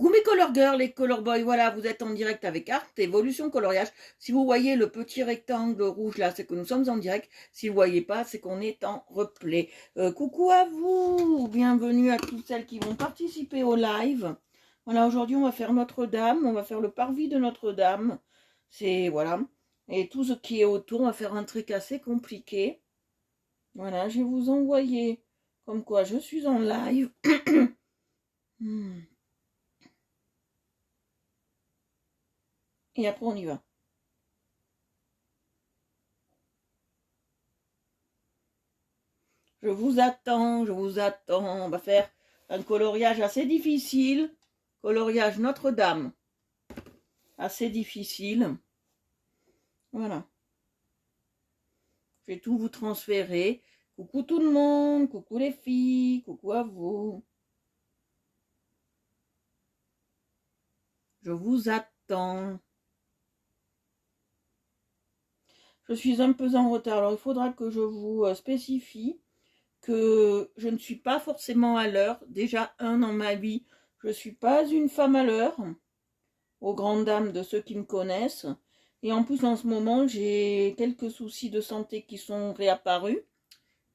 Coucou mes color girls, les color boys, voilà, vous êtes en direct avec Art Evolution Coloriage. Si vous voyez le petit rectangle rouge là, c'est que nous sommes en direct. Si vous ne voyez pas, c'est qu'on est en replay. Coucou à vous, bienvenue à toutes celles qui vont participer au live. Voilà, aujourd'hui on va faire Notre-Dame, on va faire le parvis de Notre-Dame. C'est, voilà, et tout ce qui est autour, on va faire un truc assez compliqué. Voilà, je vais vous envoyer comme quoi je suis en live. Et après on y va. Je vous attends, je vous attends. On va faire un coloriage assez difficile. Coloriage Notre-Dame. Assez difficile. Voilà. Je vais tout vous transférer. Coucou tout le monde, coucou les filles, coucou à vous. Je vous attends. Je suis un peu en retard, alors il faudra que je vous spécifie que je ne suis pas forcément à l'heure. Déjà, dans ma vie, je ne suis pas une femme à l'heure, aux grandes dames de ceux qui me connaissent. Et en plus, en ce moment, j'ai quelques soucis de santé qui sont réapparus.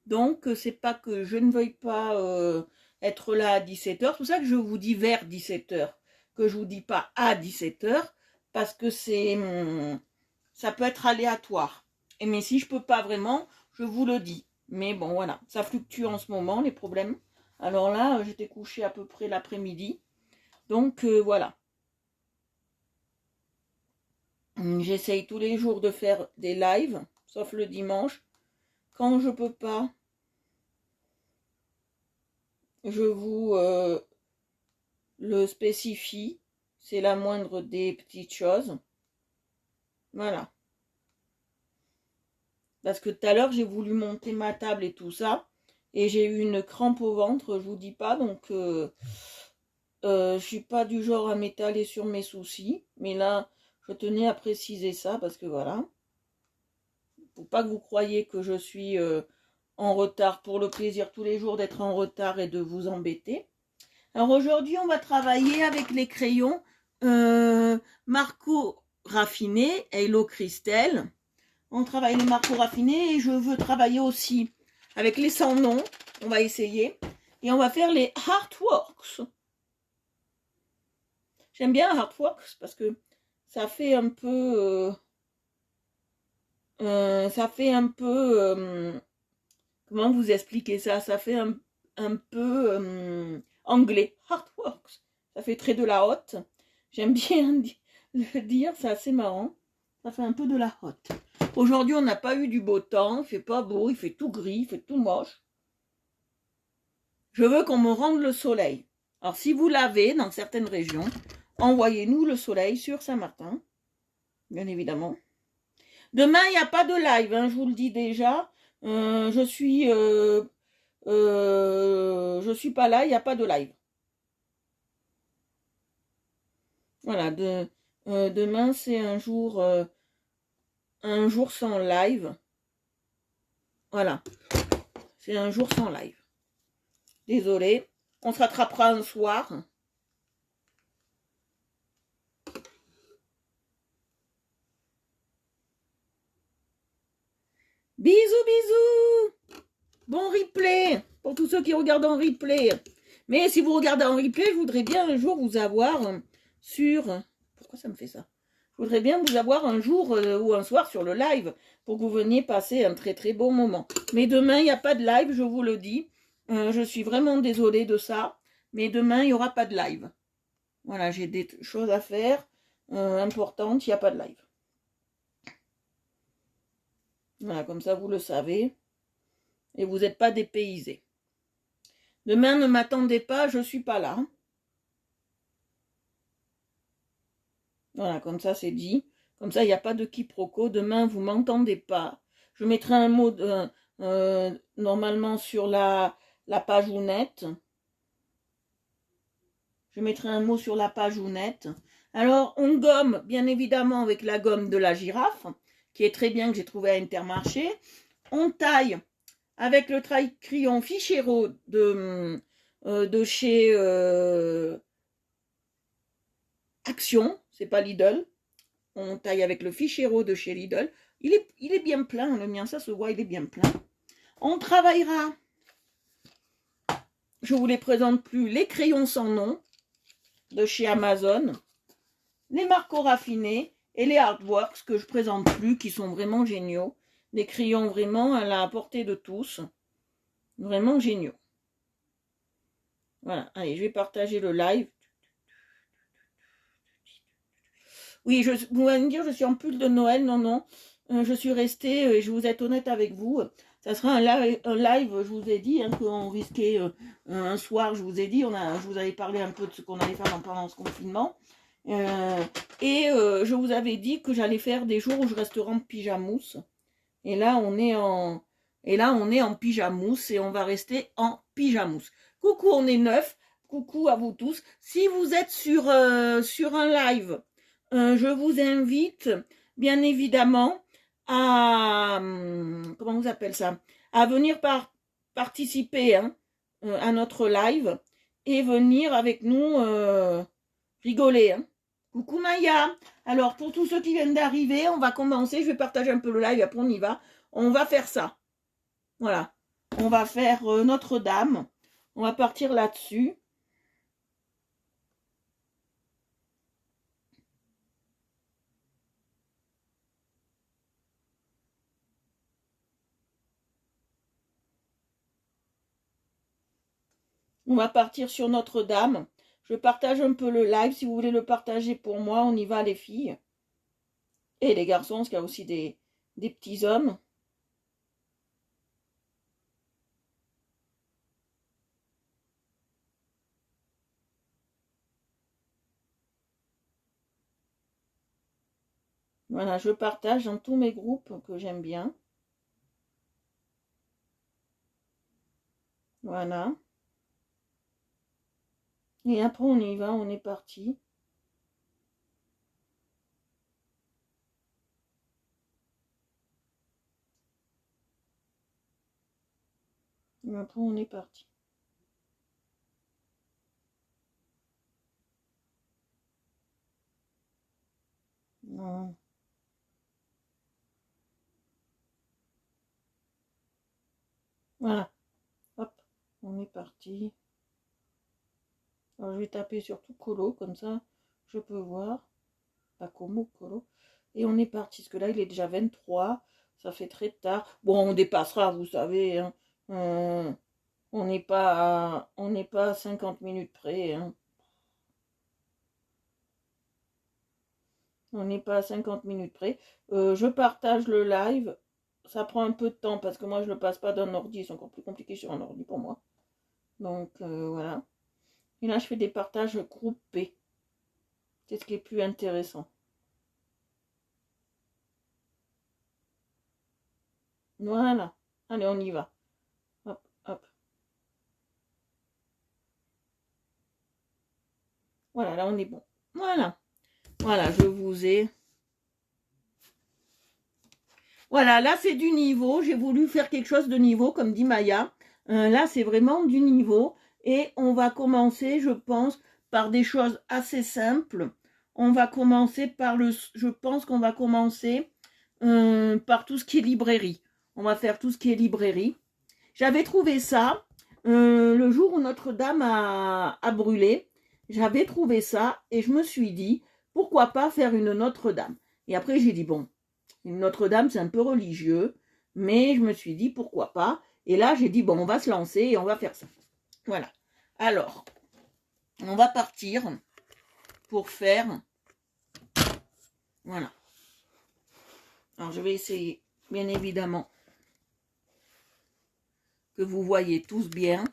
Donc, c'est pas que je ne veuille pas être là à 17h. C'est pour ça que je vous dis vers 17h, que je vous dis pas à 17h, parce que ça peut être aléatoire. Mais si je peux pas vraiment, je vous le dis. Mais bon, voilà, ça fluctue en ce moment, les problèmes. Alors là, j'étais couchée à peu près l'après-midi. Donc, voilà. J'essaye tous les jours de faire des lives, sauf le dimanche. Quand je peux pas, je vous le spécifie. C'est la moindre des petites choses. Voilà. Parce que tout à l'heure, j'ai voulu monter ma table et tout ça. Et j'ai eu une crampe au ventre, je vous dis pas. Donc, je suis pas du genre à m'étaler sur mes soucis. Mais là, je tenais à préciser ça parce que voilà. Faut pas que vous croyiez que je suis en retard pour le plaisir tous les jours d'être en retard et de vous embêter. Alors aujourd'hui, on va travailler avec les crayons Marco Raffiné et Hello Christelle. On travaille les Marco Raffinés et je veux travailler aussi avec les sans nom. On va essayer. Et on va faire les Artworks. J'aime bien Artworks parce que ça fait un peu... comment vous expliquer ça? Ça fait un peu anglais. Artworks. Ça fait très de la haute. J'aime bien le dire, c'est assez marrant. Ça fait un peu de la haute. Aujourd'hui, on n'a pas eu du beau temps. Il fait pas beau, il fait tout gris, il fait tout moche. Je veux qu'on me rende le soleil. Alors, si vous l'avez dans certaines régions, envoyez-nous le soleil sur Saint-Martin. Bien évidemment. Demain, il n'y a pas de live, hein, je vous le dis déjà. Je suis pas là, il n'y a pas de live. Voilà, demain c'est un jour sans live. Voilà, c'est un jour sans live. Désolée, on se rattrapera un soir. Bisous, bisous. Bon replay pour tous ceux qui regardent en replay. Mais si vous regardez en replay, je voudrais bien un jour vous avoir sur... Pourquoi ça me fait ça? Je voudrais bien vous avoir un jour ou un soir sur le live pour que vous veniez passer un très très bon moment. Mais demain, il n'y a pas de live, je vous le dis. Je suis vraiment désolée de ça. Mais demain, il n'y aura pas de live. Voilà, j'ai des choses à faire importantes, il n'y a pas de live. Voilà, comme ça, vous le savez. Et vous n'êtes pas dépaysés. Demain, ne m'attendez pas, je ne suis pas là. Voilà, comme ça, c'est dit. Comme ça, il n'y a pas de quiproquo. Demain, vous ne m'entendez pas. Je mettrai un mot normalement sur la page Ounette. Je mettrai un mot sur la page Ounette. Alors, on gomme, bien évidemment, avec la gomme de la girafe, qui est très bien, que j'ai trouvé à Intermarché. On taille avec le crayon Fichero de chez Action, c'est pas Lidl. On taille avec le Fichero de chez Lidl. Il est bien plein, le mien, ça se voit, il est bien plein. On travaillera, je vous les présente plus, les crayons sans nom de chez Amazon, les marqueurs raffinés et les Artworks que je présente plus, qui sont vraiment géniaux. Des crayons vraiment à la portée de tous. Vraiment géniaux. Voilà, allez, je vais partager le live. Oui, vous allez me dire, je suis en pull de Noël. Non, non, je suis restée, et je vous être honnête avec vous, ça sera un live, je vous ai dit, hein, qu'on risquait un soir, je vous ai dit, je vous avais parlé un peu de ce qu'on allait faire pendant ce confinement. Je vous avais dit que j'allais faire des jours où je resterai en pyjamousse. Et là, on est en pyjamousse et on va rester en pyjamousse. Coucou, on est 9. Coucou à vous tous. Si vous êtes sur un live, je vous invite, bien évidemment, à comment vous appelle ça, à venir participer à notre live et venir avec nous rigoler. Hein. Coucou Maya. Alors pour tous ceux qui viennent d'arriver, on va commencer. Je vais partager un peu le live, après on y va. On va faire ça. Voilà. On va faire Notre-Dame. On va partir là-dessus. On va partir sur Notre-Dame. Je partage un peu le live. Si vous voulez le partager pour moi, on y va les filles. Et les garçons, parce qu'il y a aussi des petits hommes. Voilà, je partage dans tous mes groupes que j'aime bien. Voilà. Et après, on y va, on est parti. Et après, on est parti. Non. Voilà. Hop, on est parti. Alors, je vais taper sur tout colo, comme ça, je peux voir. Pas comme colo. Et on est parti, parce que là, il est déjà 23. Ça fait très tard. Bon, on dépassera, vous savez. Hein. On n'est pas à 50 minutes près. Hein. On n'est pas à 50 minutes près. Je partage le live. Ça prend un peu de temps, parce que moi, je ne le passe pas d'un ordi. C'est encore plus compliqué sur un ordi pour moi. Donc, voilà. Et là, je fais des partages groupés. C'est ce qui est plus intéressant. Voilà. Allez, on y va. Hop, hop. Voilà, là, on est bon. Voilà. Voilà, je vous ai... Voilà, là, c'est du niveau. J'ai voulu faire quelque chose de niveau, comme dit Maya. Là, c'est vraiment du niveau. Et on va commencer, je pense, par des choses assez simples. On va commencer par je pense qu'on va commencer par tout ce qui est librairie. On va faire tout ce qui est librairie. J'avais trouvé ça le jour où Notre-Dame a brûlé. J'avais trouvé ça et je me suis dit, pourquoi pas faire une Notre-Dame? Et après, j'ai dit, bon, une Notre-Dame, c'est un peu religieux, mais je me suis dit, pourquoi pas? Et là, j'ai dit, bon, on va se lancer et on va faire ça. Voilà. Alors, on va partir pour faire... Voilà. Alors, je vais essayer, bien évidemment, que vous voyez tous bien.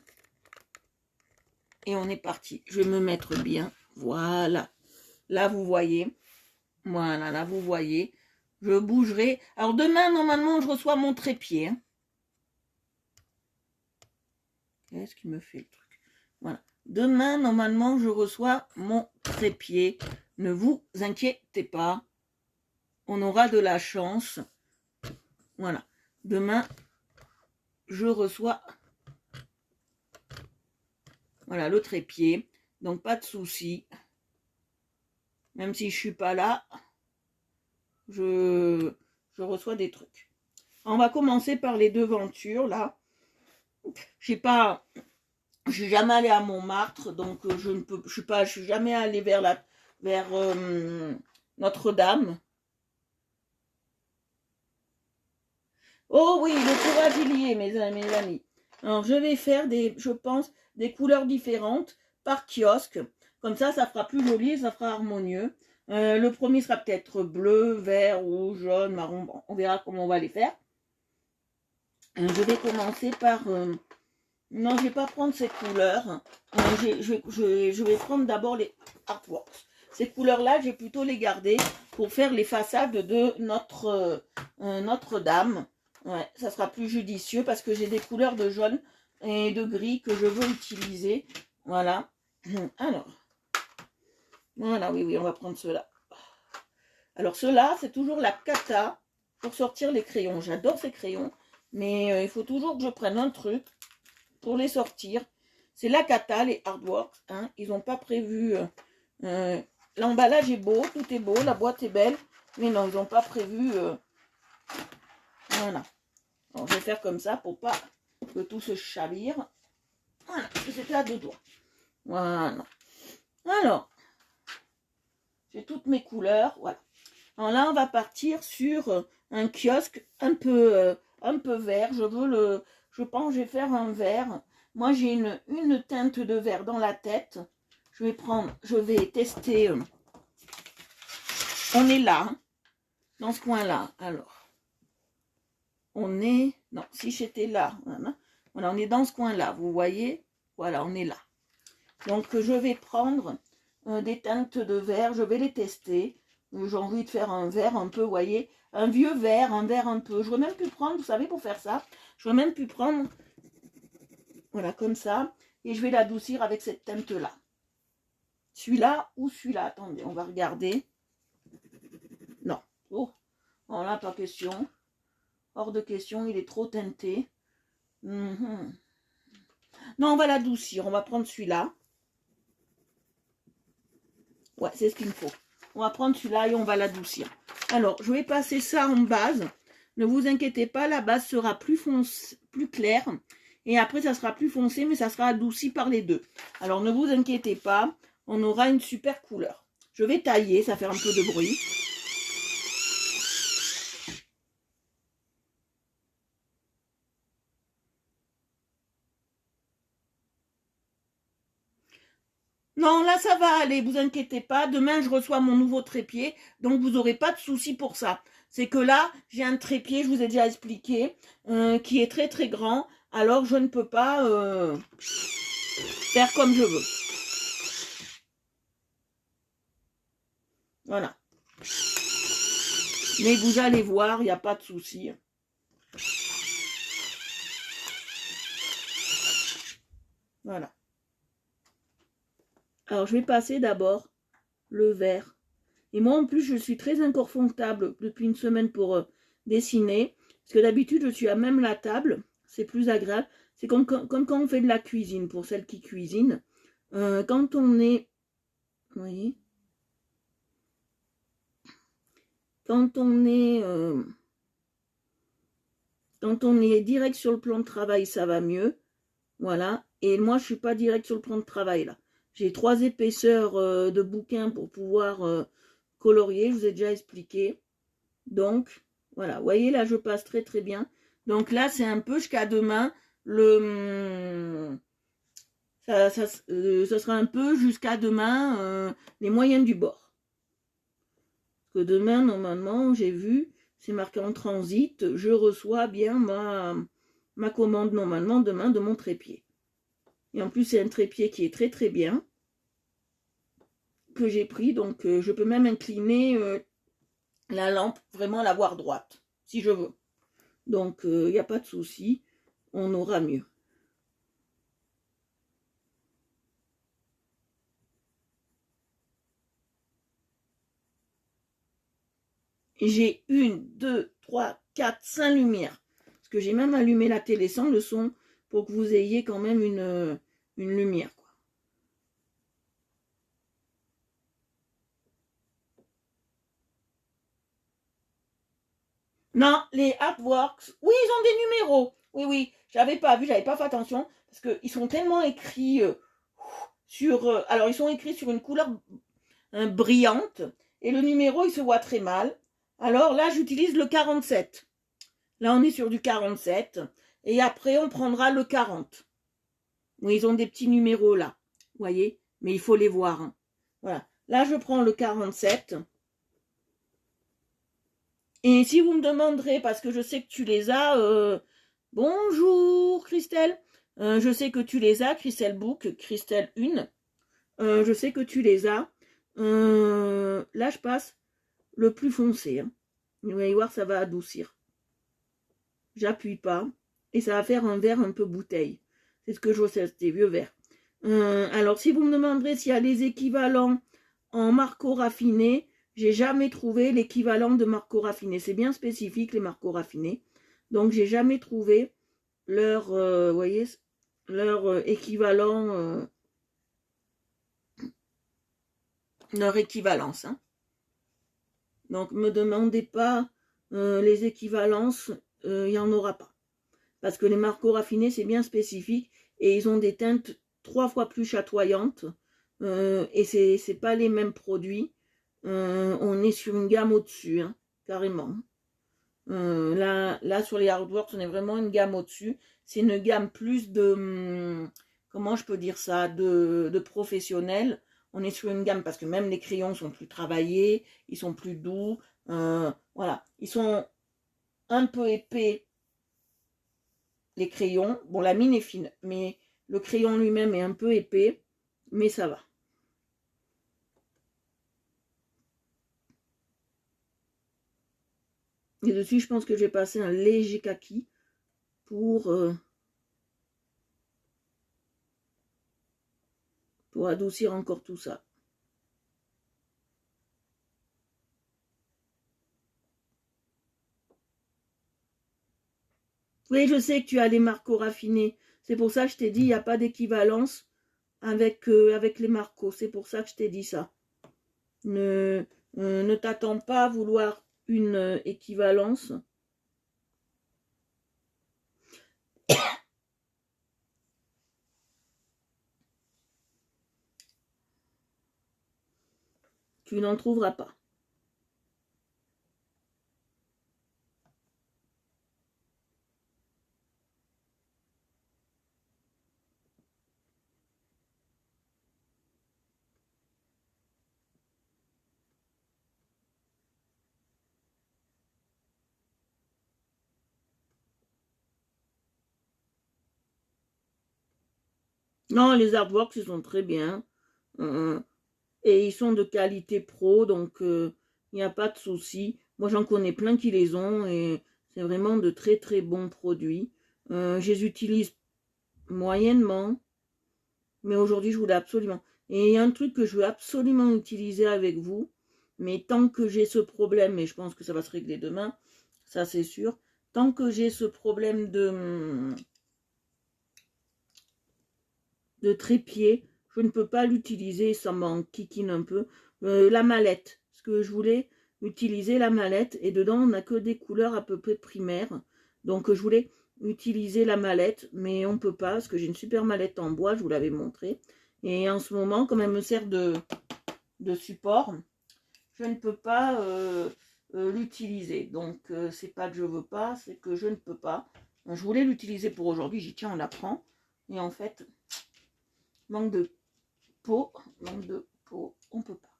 Et on est parti. Je vais me mettre bien. Voilà. Là, vous voyez. Voilà, là, vous voyez. Je bougerai. Alors, demain, normalement, je reçois mon trépied. Hein. Qu'est-ce qui me fait le truc? Voilà. Demain, normalement, je reçois mon trépied. Ne vous inquiétez pas. On aura de la chance. Voilà. Demain, je reçois... Voilà, le trépied. Donc, pas de souci. Même si je suis pas là, je reçois des trucs. On va commencer par les devantures, là. Je suis jamais allée à Montmartre, donc je suis jamais allée vers Notre-Dame. Oh oui, le courage il y est, mes amis. Alors, je vais faire je pense, des couleurs différentes par kiosque. Comme ça fera plus joli et ça fera harmonieux. Le premier sera peut-être bleu, vert, rouge, jaune, marron. Bon, on verra comment on va les faire. Je vais commencer par... non, je vais pas prendre ces couleurs. Je vais prendre d'abord les artworks. Ces couleurs-là, je vais plutôt les garder pour faire les façades de Notre-Dame. Ouais, ça sera plus judicieux parce que j'ai des couleurs de jaune et de gris que je veux utiliser. Voilà. Alors, voilà, oui, on va prendre ceux-là. Alors, ceux-là, c'est toujours la cata pour sortir les crayons. J'adore ces crayons, mais il faut toujours que je prenne un truc pour les sortir. C'est la cata, les Hardworks. Hein. Ils n'ont pas prévu... l'emballage est beau, tout est beau, la boîte est belle, mais non, ils n'ont pas prévu... voilà. Alors, je vais faire comme ça pour pas que tout se chavire. Voilà, c'était à 2 doigts. Voilà. Alors, j'ai toutes mes couleurs. Voilà. Alors là, on va partir sur un kiosque un peu vert. Je pense que je vais faire un vert. Moi, j'ai une teinte de vert dans la tête. Je vais tester. On est là, hein, dans ce coin-là. Alors. Non, si j'étais là, voilà, on est dans ce coin-là, vous voyez, voilà, on est là. Donc, je vais prendre des teintes de vert, je vais les tester. J'ai envie de faire un vert un peu, vous voyez, un vieux vert, un vert un peu. Je n'aurais même pu prendre, vous savez, pour faire ça, je n'aurais même pu prendre, voilà, comme ça, et je vais l'adoucir avec cette teinte-là. Celui-là ou celui-là, attendez, on va regarder. Non, oh, voilà, pas question. Hors de question, il est trop teinté. Non, on va l'adoucir. On va prendre celui-là. Ouais, c'est ce qu'il me faut. On va prendre celui-là et on va l'adoucir. Alors, je vais passer ça en base. Ne vous inquiétez pas, la base sera plus claire. Et après, ça sera plus foncé, mais ça sera adouci par les deux. Alors, ne vous inquiétez pas, on aura une super couleur. Je vais tailler, ça fait un peu de bruit. Non, là, ça va aller, vous inquiétez pas. Demain, je reçois mon nouveau trépied, donc vous n'aurez pas de souci pour ça. C'est que là, j'ai un trépied, je vous ai déjà expliqué, qui est très très grand. Alors, je ne peux pas faire comme je veux. Voilà. Mais vous allez voir, il n'y a pas de souci. Voilà. Alors, je vais passer d'abord le vert. Et moi, en plus, je suis très inconfortable depuis une semaine pour dessiner. Parce que d'habitude, je suis à même la table. C'est plus agréable. C'est comme quand on fait de la cuisine, pour celles qui cuisinent. Quand on est... Vous voyez ? Quand on est direct sur le plan de travail, ça va mieux. Voilà. Et moi, je suis pas direct sur le plan de travail, là. J'ai 3 épaisseurs de bouquins pour pouvoir colorier. Je vous ai déjà expliqué. Donc, voilà. Vous voyez, là, je passe très, très bien. Donc là, c'est un peu jusqu'à demain. Ça sera un peu jusqu'à demain les moyens du bord. Parce que demain, normalement, j'ai vu, c'est marqué en transit, je reçois bien ma commande normalement demain de mon trépied. Et en plus, c'est un trépied qui est très très bien, que j'ai pris, donc je peux même incliner la lampe, vraiment la voir droite, si je veux. Donc, il n'y a pas de souci, on aura mieux. J'ai 1, 2, 3, 4, 5 lumières. Parce que j'ai même allumé la télé sans le son pour que vous ayez quand même une lumière, quoi. Non, les artworks, oui, ils ont des numéros. Oui, oui, j'avais pas vu, j'avais pas fait attention, parce qu'ils sont tellement écrits sur... alors, ils sont écrits sur une couleur brillante, et le numéro, il se voit très mal. Alors là, j'utilise le 47. Là, on est sur du 47, et après, on prendra le 40. Oui, ils ont des petits numéros là, vous voyez, mais il faut les voir. Hein. Voilà, là, je prends le 47. Et si vous me demanderez, parce que je sais que tu les as, bonjour Christelle, je sais que tu les as, Christelle Book, Christelle 1, je sais que tu les as. Là, je passe le plus foncé. Hein. Vous allez voir, ça va adoucir. J'appuie pas, et ça va faire un verre un peu bouteille. C'est ce que je sais, c'était vieux verre. Alors, si vous me demanderez s'il y a les équivalents en marco raffiné, j'ai jamais trouvé l'équivalent de marco raffiné. C'est bien spécifique, les marco raffinés. Donc, j'ai jamais trouvé leur, voyez, leur équivalent, leur équivalence. Hein. Donc, me demandez pas les équivalences, il n'y en aura pas. Parce que les marco raffinés, c'est bien spécifique et ils ont des teintes 3 fois plus chatoyantes. Et c'est pas les mêmes produits. On est sur une gamme au-dessus, hein, carrément. Là, sur les hardworks, on est vraiment une gamme au-dessus. C'est une gamme plus de, comment je peux dire ça, de professionnels. On est sur une gamme parce que même les crayons sont plus travaillés, ils sont plus doux. Voilà, ils sont un peu épais, les crayons. Bon, la mine est fine, mais le crayon lui-même est un peu épais, mais ça va. Et dessus, je pense que je vais passer un léger kaki pour adoucir encore tout ça. Oui, je sais que tu as les marcos raffinés. C'est pour ça que je t'ai dit, il n'y a pas d'équivalence avec les marcos. C'est pour ça que je t'ai dit ça. Ne t'attends pas à vouloir une équivalence. Tu n'en trouveras pas. Non, les artworks, ils sont très bien. Et ils sont de qualité pro, donc il n'y a pas de souci. Moi, j'en connais plein qui les ont et c'est vraiment de très très bons produits. Je les utilise moyennement, mais aujourd'hui, je voulais absolument. Et il y a un truc que je veux absolument utiliser avec vous, mais tant que j'ai ce problème, et je pense que ça va se régler demain, ça c'est sûr, tant que j'ai ce problème de trépied, je ne peux pas l'utiliser, ça m'enquiquine un peu. La mallette, ce que je voulais utiliser la mallette, et dedans on n'a que des couleurs à peu près primaires, donc je voulais utiliser la mallette, mais on peut pas, parce que j'ai une super mallette en bois, je vous l'avais montré, et en ce moment, comme elle me sert de support, je ne peux pas l'utiliser, donc c'est pas que je veux pas, c'est que je ne peux pas. Je voulais l'utiliser pour aujourd'hui, j'ai dit tiens on la prend, et en fait manque de peau, on peut pas.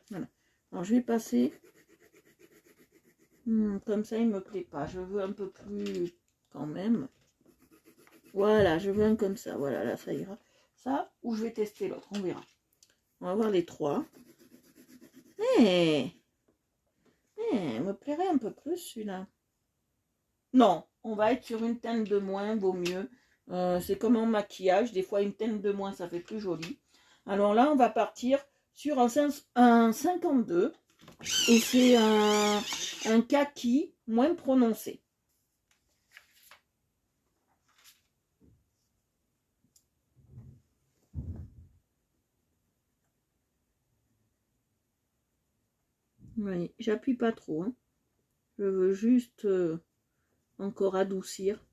Voilà. Alors je vais passer comme ça, il me plaît pas. Je veux un peu plus quand même. Voilà, je veux un comme ça. Voilà, là ça ira. Ça, ou je vais tester l'autre, on verra. On va voir les trois. Il me plairait un peu plus celui-là. Non, on va être sur une teinte de moins, vaut mieux. C'est comme en maquillage, des fois une teinte de moins, ça fait plus joli. Alors là, on va partir sur un 52 et c'est un kaki moins prononcé. Oui, j'appuie pas trop. Hein. Je veux juste encore adoucir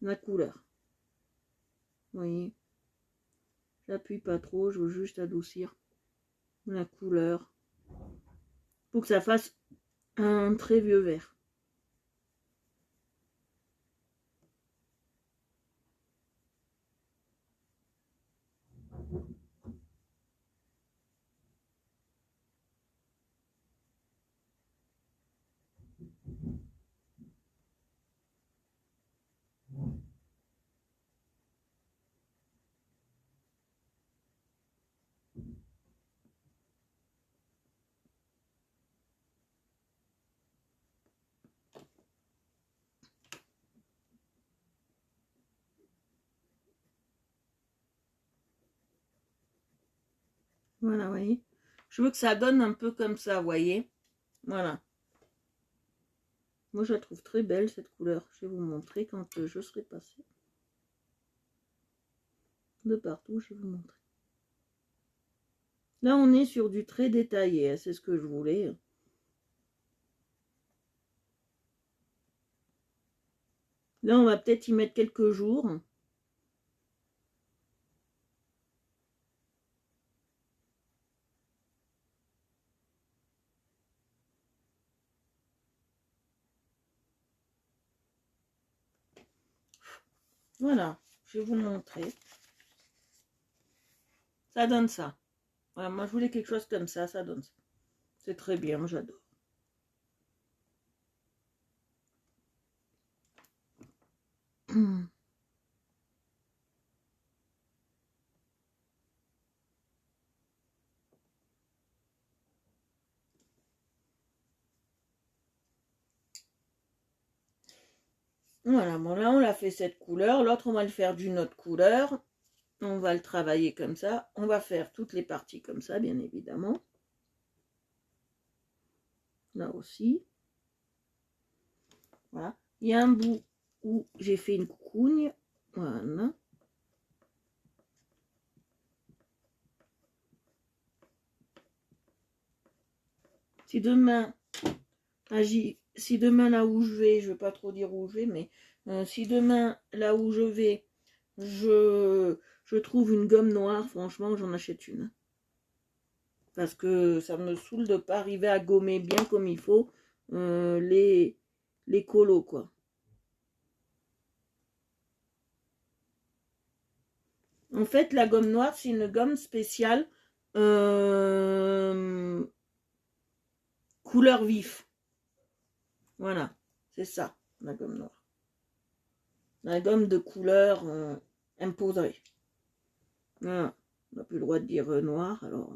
la couleur. Vous voyez, j'appuie pas trop, je veux juste adoucir la couleur pour que ça fasse un très vieux vert. Voilà, vous voyez. Je veux que ça donne un peu comme ça, vous voyez. Voilà. Moi, je la trouve très belle, cette couleur. Je vais vous montrer quand je serai passée. De partout, je vais vous montrer. Là, on est sur du très détaillé, hein, c'est ce que je voulais. Là, on va peut-être y mettre quelques jours. Voilà, je vais vous montrer. Ça donne ça. Voilà, moi, je voulais quelque chose comme ça, ça donne ça. C'est très bien, j'adore. Voilà, bon là on l'a fait cette couleur, l'autre on va le faire d'une autre couleur. On va le travailler comme ça. On va faire toutes les parties comme ça, bien évidemment. Là aussi. Voilà. Il y a un bout où j'ai fait une coucougne. Voilà. Si demain, si demain là où je vais pas trop dire où je vais, mais si demain là où je vais, je trouve une gomme noire, franchement j'en achète une. Parce que ça me saoule de pas arriver à gommer bien comme il faut les colos, quoi. En fait, la gomme noire, c'est une gomme spéciale couleur vif. Voilà, c'est ça, la gomme noire. La gomme de couleur imposée. Voilà. On n'a plus le droit de dire noir, alors...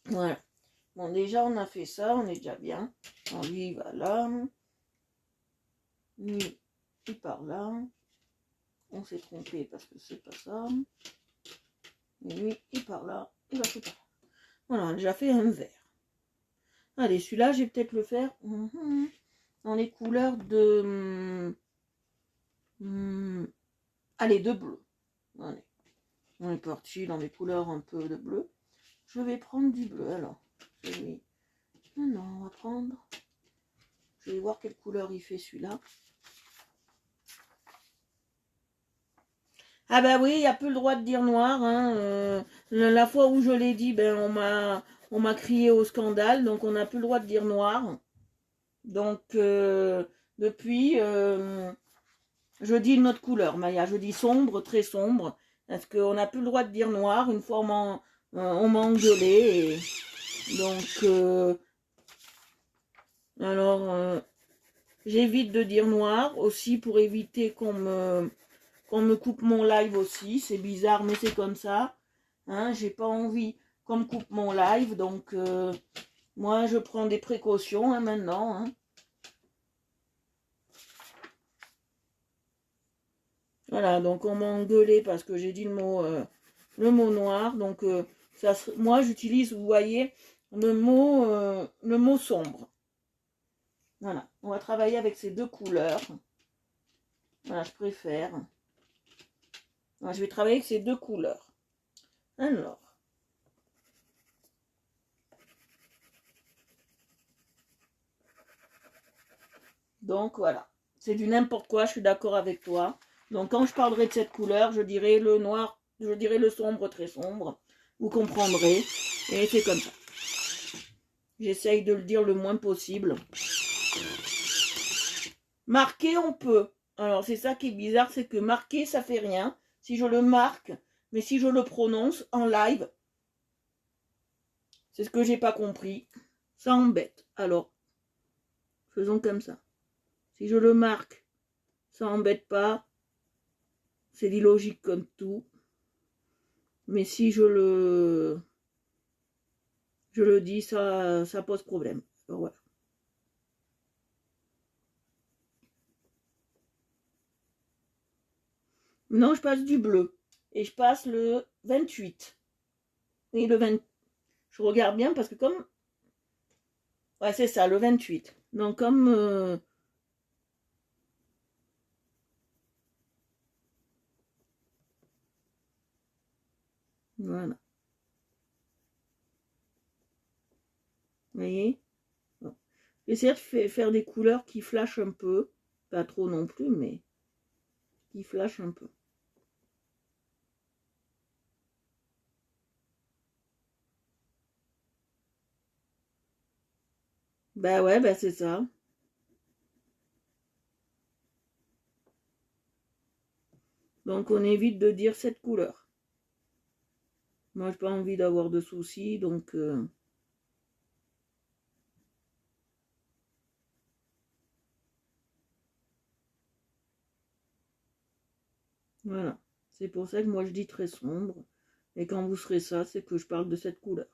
Voilà. Bon, déjà, on a fait ça, on est déjà bien. Alors, lui, il va là. Lui, il part là. On s'est trompé parce que c'est pas ça. Et lui, il part là. Il va tout par là. Voilà, on a déjà fait un vert. Allez, celui-là, je vais peut-être le faire dans les couleurs de... allez, de bleu. Allez. On est parti dans les couleurs un peu de bleu. Je vais prendre du bleu, alors. Non, on va prendre... Je vais voir quelle couleur il fait celui-là. Ah bah oui, il n'y a plus le droit de dire noir. Hein. La fois où je l'ai dit, ben on m'a crié au scandale, donc on n'a plus le droit de dire noir. Donc depuis, je dis une autre couleur, Maya. Je dis sombre, très sombre, parce qu'on n'a plus le droit de dire noir. Une fois on m'a engueulé. Et donc alors j'évite de dire noir aussi pour éviter qu'on me coupe mon live aussi. C'est bizarre, mais c'est comme ça. Hein, j'ai pas envie qu'on me coupe mon live, donc moi je prends des précautions hein, maintenant. Hein. Voilà, donc on m'a engueulé parce que j'ai dit le mot noir. Donc moi j'utilise, vous voyez, le mot sombre. Voilà, on va travailler avec ces deux couleurs. Voilà, je préfère. Voilà, je vais travailler avec ces deux couleurs. Alors. Donc voilà, c'est du n'importe quoi, je suis d'accord avec toi. Donc quand je parlerai de cette couleur, je dirai le noir, je dirai le sombre très sombre. Vous comprendrez. Et c'est comme ça. J'essaye de le dire le moins possible. Marquer, on peut. Alors c'est ça qui est bizarre, c'est que marquer, ça fait rien. Si je le marque, mais si je le prononce en live, c'est ce que j'ai pas compris. Ça embête. Alors, faisons comme ça. Si je le marque, ça embête pas. C'est illogique comme tout. Mais si je le dis, ça pose problème. Alors, voilà. Maintenant, je passe du bleu. Et je passe le 28. Et le 20. Je regarde bien parce que comme... Ouais, c'est ça, le 28. Donc, comme... Voilà. Vous voyez? Bon. J'essaie de faire des couleurs qui flashent un peu. Pas trop non plus, mais qui flashent un peu. Bah ouais, bah c'est ça. Donc on évite de dire cette couleur. Moi, j'ai pas envie d'avoir de soucis, donc... Voilà. C'est pour ça que moi, je dis très sombre. Et quand vous serez ça, c'est que je parle de cette couleur.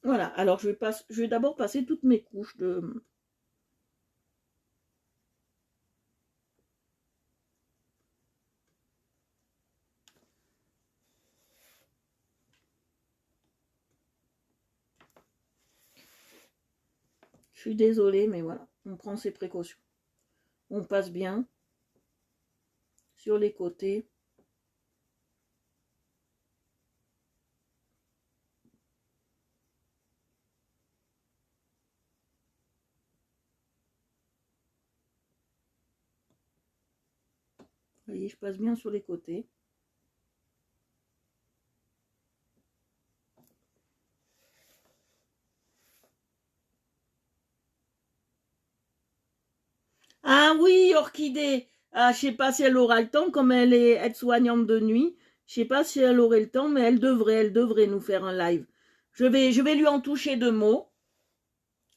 Voilà, alors je vais d'abord passer toutes mes couches de... Je suis désolée, mais voilà, on prend ses précautions. On passe bien sur les côtés. Vous voyez, je passe bien sur les côtés. Ah oui, Orchidée. Ah, je sais pas si elle aura le temps, comme elle est aide-soignante de nuit. Je sais pas si elle aurait le temps, mais elle devrait nous faire un live. Je vais lui en toucher deux mots.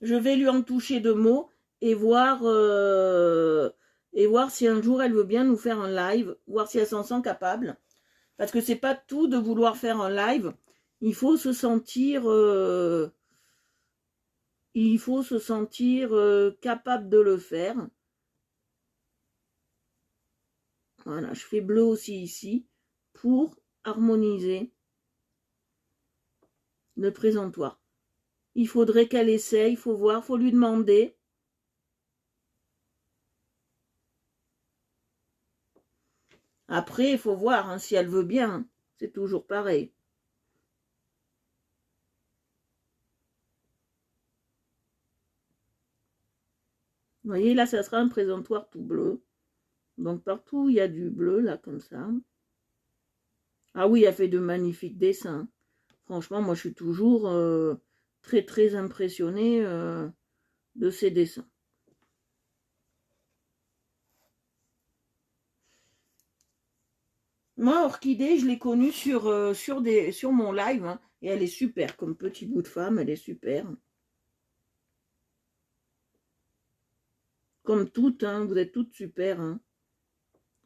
Je vais lui en toucher deux mots et voir si un jour elle veut bien nous faire un live, voir si elle s'en sent capable. Parce que c'est pas tout de vouloir faire un live. Il faut se sentir capable de le faire. Voilà, je fais bleu aussi ici pour harmoniser le présentoir. Il faudrait qu'elle essaye, il faut voir, il faut lui demander. Après, il faut voir hein, si elle veut bien. Hein. C'est toujours pareil. Vous voyez, là, ça sera un présentoir tout bleu. Donc, partout, il y a du bleu, là, comme ça. Ah oui, elle fait de magnifiques dessins. Franchement, moi, je suis toujours très, très impressionnée de ses dessins. Moi, Orchidée, je l'ai connue sur mon live. Hein, et elle est super. Comme petit bout de femme, elle est super. Comme toutes, hein, vous êtes toutes super. Hein.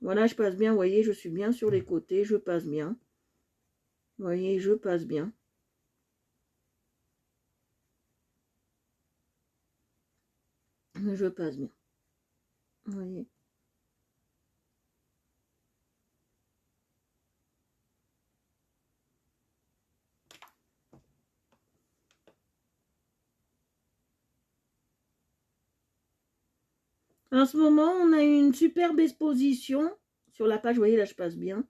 Voilà, je passe bien. Vous voyez, je suis bien sur les côtés. Je passe bien. Vous voyez, je passe bien. Mais je passe bien. Vous voyez. En ce moment, on a une superbe exposition sur la page. Vous voyez, là, je passe bien.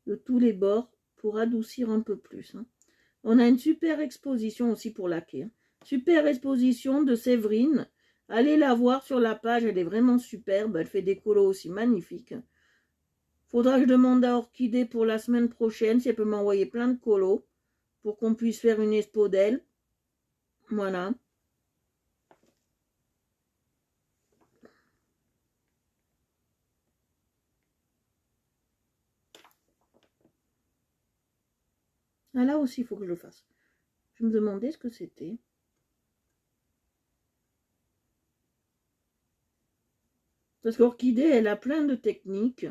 De tous les bords pour adoucir un peu plus. Hein. On a une super exposition aussi pour laquer. Hein. Super exposition de Séverine. Allez la voir sur la page, elle est vraiment superbe. Elle fait des colos aussi magnifiques. Faudra que je demande à Orchidée pour la semaine prochaine si elle peut m'envoyer plein de colos pour qu'on puisse faire une expo d'elle. Voilà. Ah, là aussi, il faut que je le fasse. Je me demandais ce que c'était. Parce qu'Orchidée, elle a plein de techniques.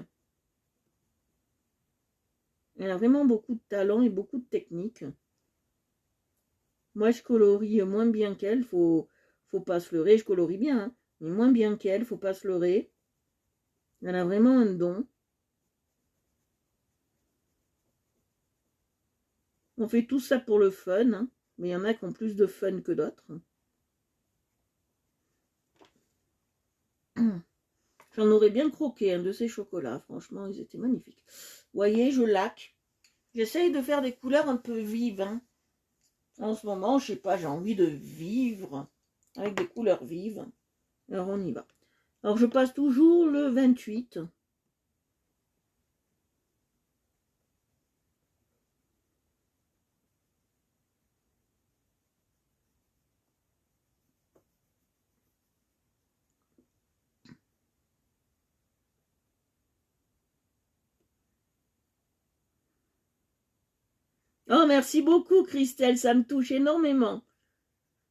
Elle a vraiment beaucoup de talent et beaucoup de techniques. Moi, je colorie moins bien qu'elle. Faut pas se leurrer. Je colorie bien, hein, mais moins bien qu'elle. Faut pas se leurrer. Elle a vraiment un don. On fait tout ça pour le fun, hein, mais il y en a qui ont plus de fun que d'autres. J'en aurais bien croqué un de ces chocolats. Franchement, ils étaient magnifiques. Vous voyez, je laque. J'essaye de faire des couleurs un peu vives. Hein. En ce moment, je sais pas, j'ai envie de vivre avec des couleurs vives. Alors, on y va. Alors, je passe toujours le 28. Oh, merci beaucoup, Christelle, ça me touche énormément.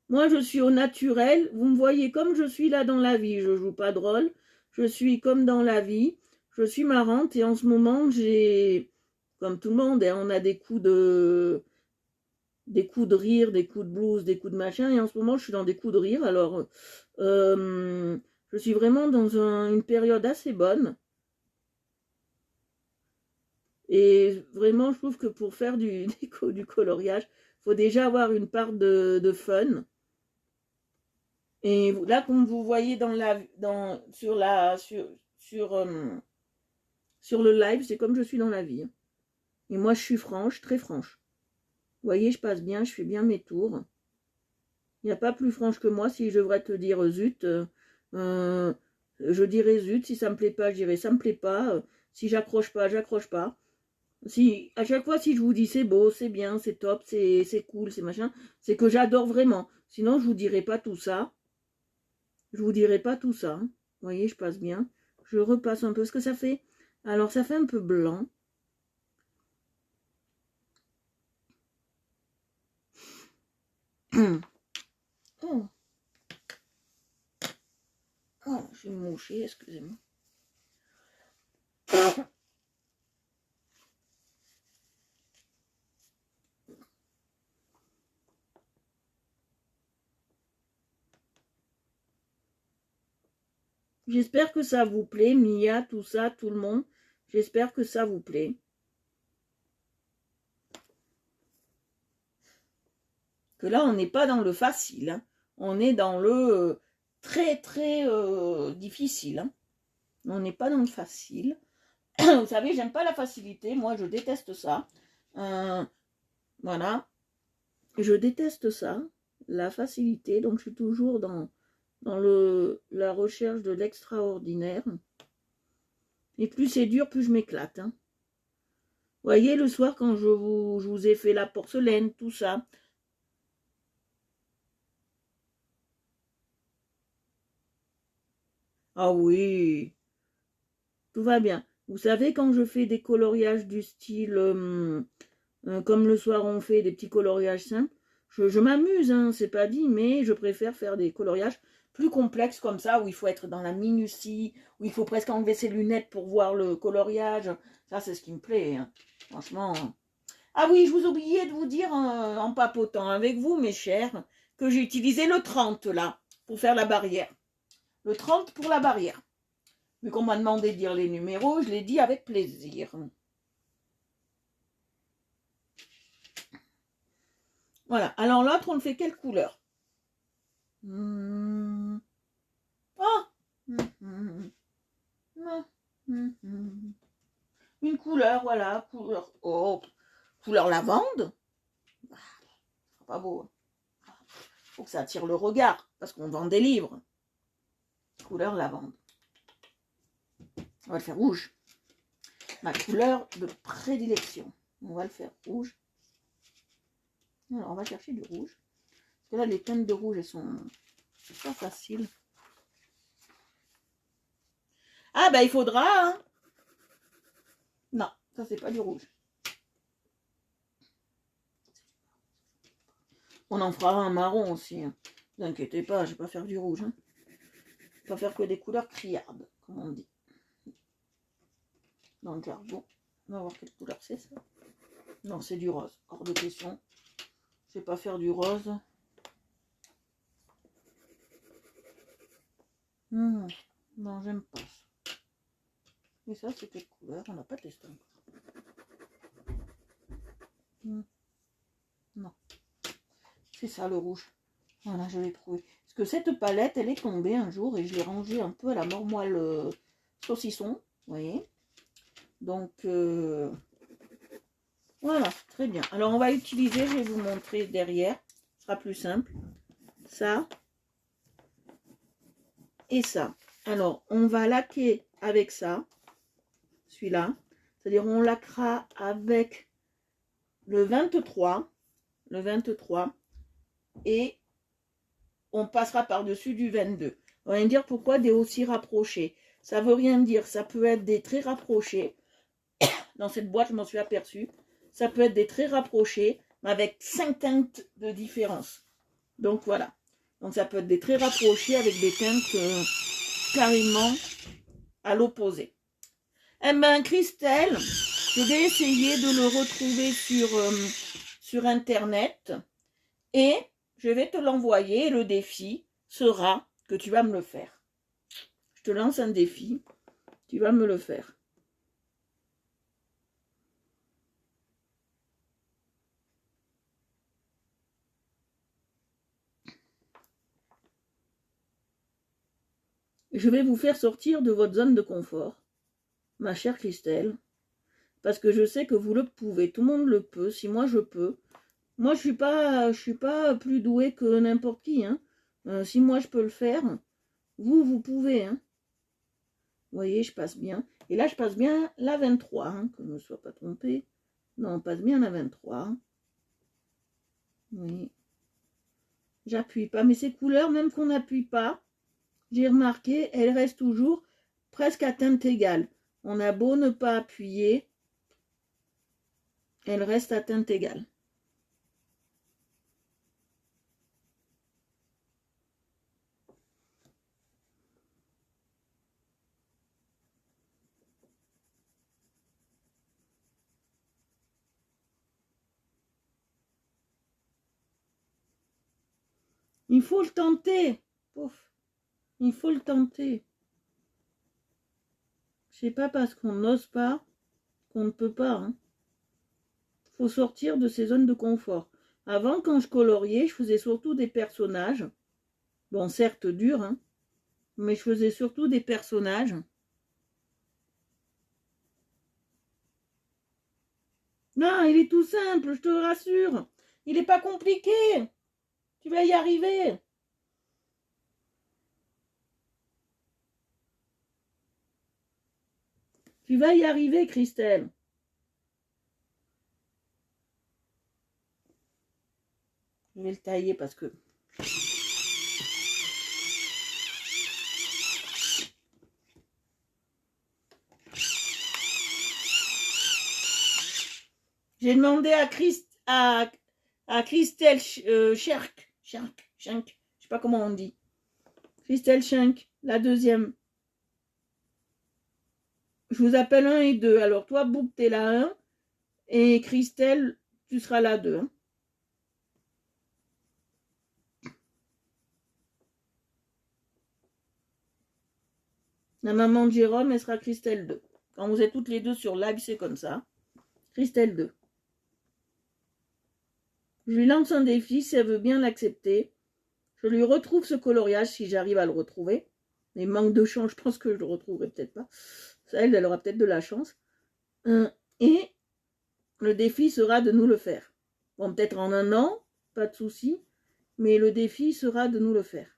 Moi, je suis au naturel. Vous me voyez comme je suis là dans la vie. Je joue pas de rôle. Je suis comme dans la vie. Je suis marrante et en ce moment, j'ai, comme tout le monde, hein, on a des coups de rire, des coups de blues, des coups de machin. Et en ce moment, je suis dans des coups de rire. Alors, je suis vraiment dans une période assez bonne. Et vraiment, je trouve que pour faire du coloriage, il faut déjà avoir une part de fun. Et là, comme vous voyez sur le live, c'est comme je suis dans la vie. Et moi, je suis franche, très franche. Vous voyez, je passe bien, je fais bien mes tours. Il n'y a pas plus franche que moi. Si je devrais te dire zut, je dirais zut. Si ça me plaît pas, je dirais ça me plaît pas. Si j'accroche pas, j'accroche pas. Si à chaque fois, si je vous dis c'est beau, c'est bien, c'est top, c'est cool, c'est machin, c'est que j'adore vraiment. Sinon, je vous dirais pas tout ça. Je vous dirai pas tout ça. Vous voyez, je passe bien. Je repasse un peu ce que ça fait. Alors, ça fait un peu blanc. Oh. Oh, je vais me moucher, excusez-moi. J'espère que ça vous plaît, Mia, tout ça, tout le monde. J'espère que ça vous plaît. Que là, on n'est pas dans le facile. Hein. On est dans le très, très difficile. Hein. On n'est pas dans le facile. Vous savez, j'aime pas la facilité. Moi, je déteste ça. Voilà. Je déteste ça, la facilité. Donc, je suis toujours dans la recherche de l'extraordinaire. Et plus c'est dur, plus je m'éclate. Hein. Vous voyez, le soir, quand je vous ai fait la porcelaine, tout ça. Ah oui, tout va bien. Vous savez, quand je fais des coloriages du style, comme le soir on fait des petits coloriages simples, je m'amuse, hein, c'est pas dit, mais je préfère faire des coloriages plus complexes comme ça, où il faut être dans la minutie, où il faut presque enlever ses lunettes pour voir le coloriage. Ça, c'est ce qui me plaît, hein. Franchement. Ah oui, je vous oubliais de vous dire, en papotant avec vous, mes chers, que j'ai utilisé le 30, là. pour faire la barrière. Le 30 pour la barrière. Vu qu'on m'a demandé de dire les numéros, je l'ai dit avec plaisir. Voilà. Alors l'autre, on le fait quelle couleur? Une couleur, voilà. Couleur lavande. Pas beau. Faut que ça attire le regard, parce qu'on vend des livres. Couleur lavande. On va le faire rouge. Ma couleur de prédilection. On va le faire rouge. Alors, on va chercher du rouge. Parce que là, les teintes de rouge, elles sont pas faciles. Ah, ben, il faudra... Hein. Non, ça, c'est pas du rouge. On en fera un marron aussi. Hein. Ne vous inquiétez pas, je vais pas faire du rouge. Hein. Je vais pas faire que des couleurs criardes, comme on dit. Dans le jargon. On va voir quelle couleur c'est, ça. Non, c'est du rose. Hors de question. Je vais pas faire du rose. Non, j'aime pas ça. Et ça, c'est quelle couleur? On n'a pas testé encore. Non. C'est ça, le rouge. Voilà, je l'ai trouvé. Parce que cette palette, elle est tombée un jour et je l'ai rangée un peu à la mormoile saucisson. Vous voyez? Donc, voilà, très bien. Alors, on va utiliser, je vais vous montrer derrière. Ce sera plus simple. Ça. Et ça. Alors, on va laquer avec ça. Celui-là. C'est-à-dire, on laquera avec le 23. Le 23. Et on passera par-dessus du 22. On va me dire pourquoi des aussi rapprochés. Ça veut rien dire. Ça peut être des très rapprochés. Dans cette boîte, je m'en suis aperçue. Ça peut être des très rapprochés, mais avec 5 teintes de différence. Donc voilà. Donc ça peut être des très rapprochés avec des teintes carrément à l'opposé. Eh bien, Christelle, je vais essayer de le retrouver sur Internet et je vais te l'envoyer. Le défi sera que tu vas me le faire. Je te lance un défi. Tu vas me le faire. Je vais vous faire sortir de votre zone de confort, ma chère Christelle, parce que je sais que vous le pouvez. Tout le monde le peut. Si moi je peux. Moi, je suis pas plus douée que n'importe qui. Hein. Si moi je peux le faire, vous pouvez. Hein. Vous voyez, je passe bien. Et là, je passe bien la 23, hein, que je ne me sois pas trompée. Non, on passe bien la 23. Oui. J'appuie pas. Mais ces couleurs, même qu'on n'appuie pas, j'ai remarqué, elles restent toujours presque à teinte égale. On a beau ne pas appuyer, elles restent à teinte égale. Il faut le tenter. Pouf. Il faut le tenter. C'est pas parce qu'on n'ose pas qu'on ne peut pas. Hein. Faut sortir de ces zones de confort. Avant, quand je coloriais, je faisais surtout des personnages. Bon, certes durs, hein, mais je faisais surtout des personnages. Non, il est tout simple, je te rassure. Il n'est pas compliqué. Tu vas y arriver. Tu vas y arriver, Christelle. Je vais le tailler parce que... J'ai demandé à Christelle Scherk, je sais pas comment on dit. Christelle Schenk, la deuxième. Je vous appelle 1 et 2. Alors toi, Bouk, t'es la 1. Et Christelle, tu seras la 2. Hein. La maman de Jérôme, elle sera Christelle 2. Quand vous êtes toutes les deux sur live, c'est comme ça. Christelle 2. Je lui lance un défi, si elle veut bien l'accepter. Je lui retrouve ce coloriage, si j'arrive à le retrouver. Mais manque de chance, je pense que je le retrouverai peut-être pas. Elle aura peut-être de la chance. Et le défi sera de nous le faire. Bon, peut-être en un an, pas de souci. Mais le défi sera de nous le faire.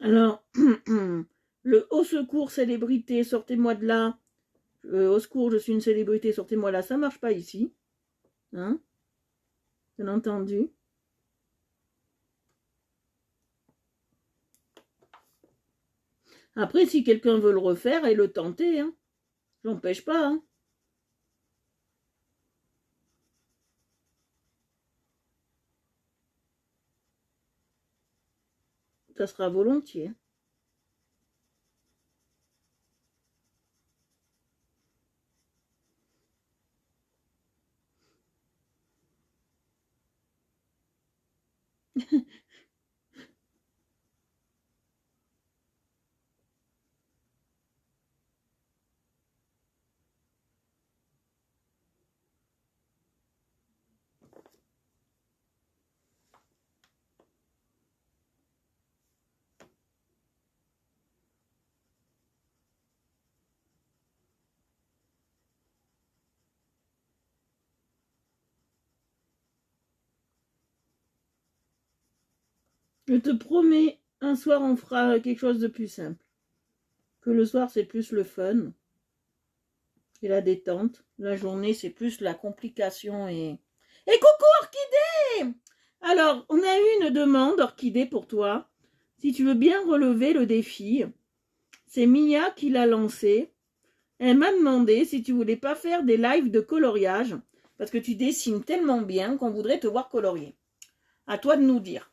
Alors, le au secours célébrité, sortez-moi de là. Au secours, je suis une célébrité, sortez-moi là. Ça marche pas ici. Hein? Bien entendu. Après, si quelqu'un veut le refaire et le tenter, hein, j'empêche pas. Hein. Ça sera volontiers. Je te promets, un soir on fera quelque chose de plus simple. Que le soir c'est plus le fun et la détente. La journée c'est plus la complication et... Et coucou Orchidée! Alors, on a eu une demande, Orchidée, pour toi. Si tu veux bien relever le défi, c'est Mia qui l'a lancé. Elle m'a demandé si tu voulais pas faire des lives de coloriage, parce que tu dessines tellement bien qu'on voudrait te voir colorier. À toi de nous dire.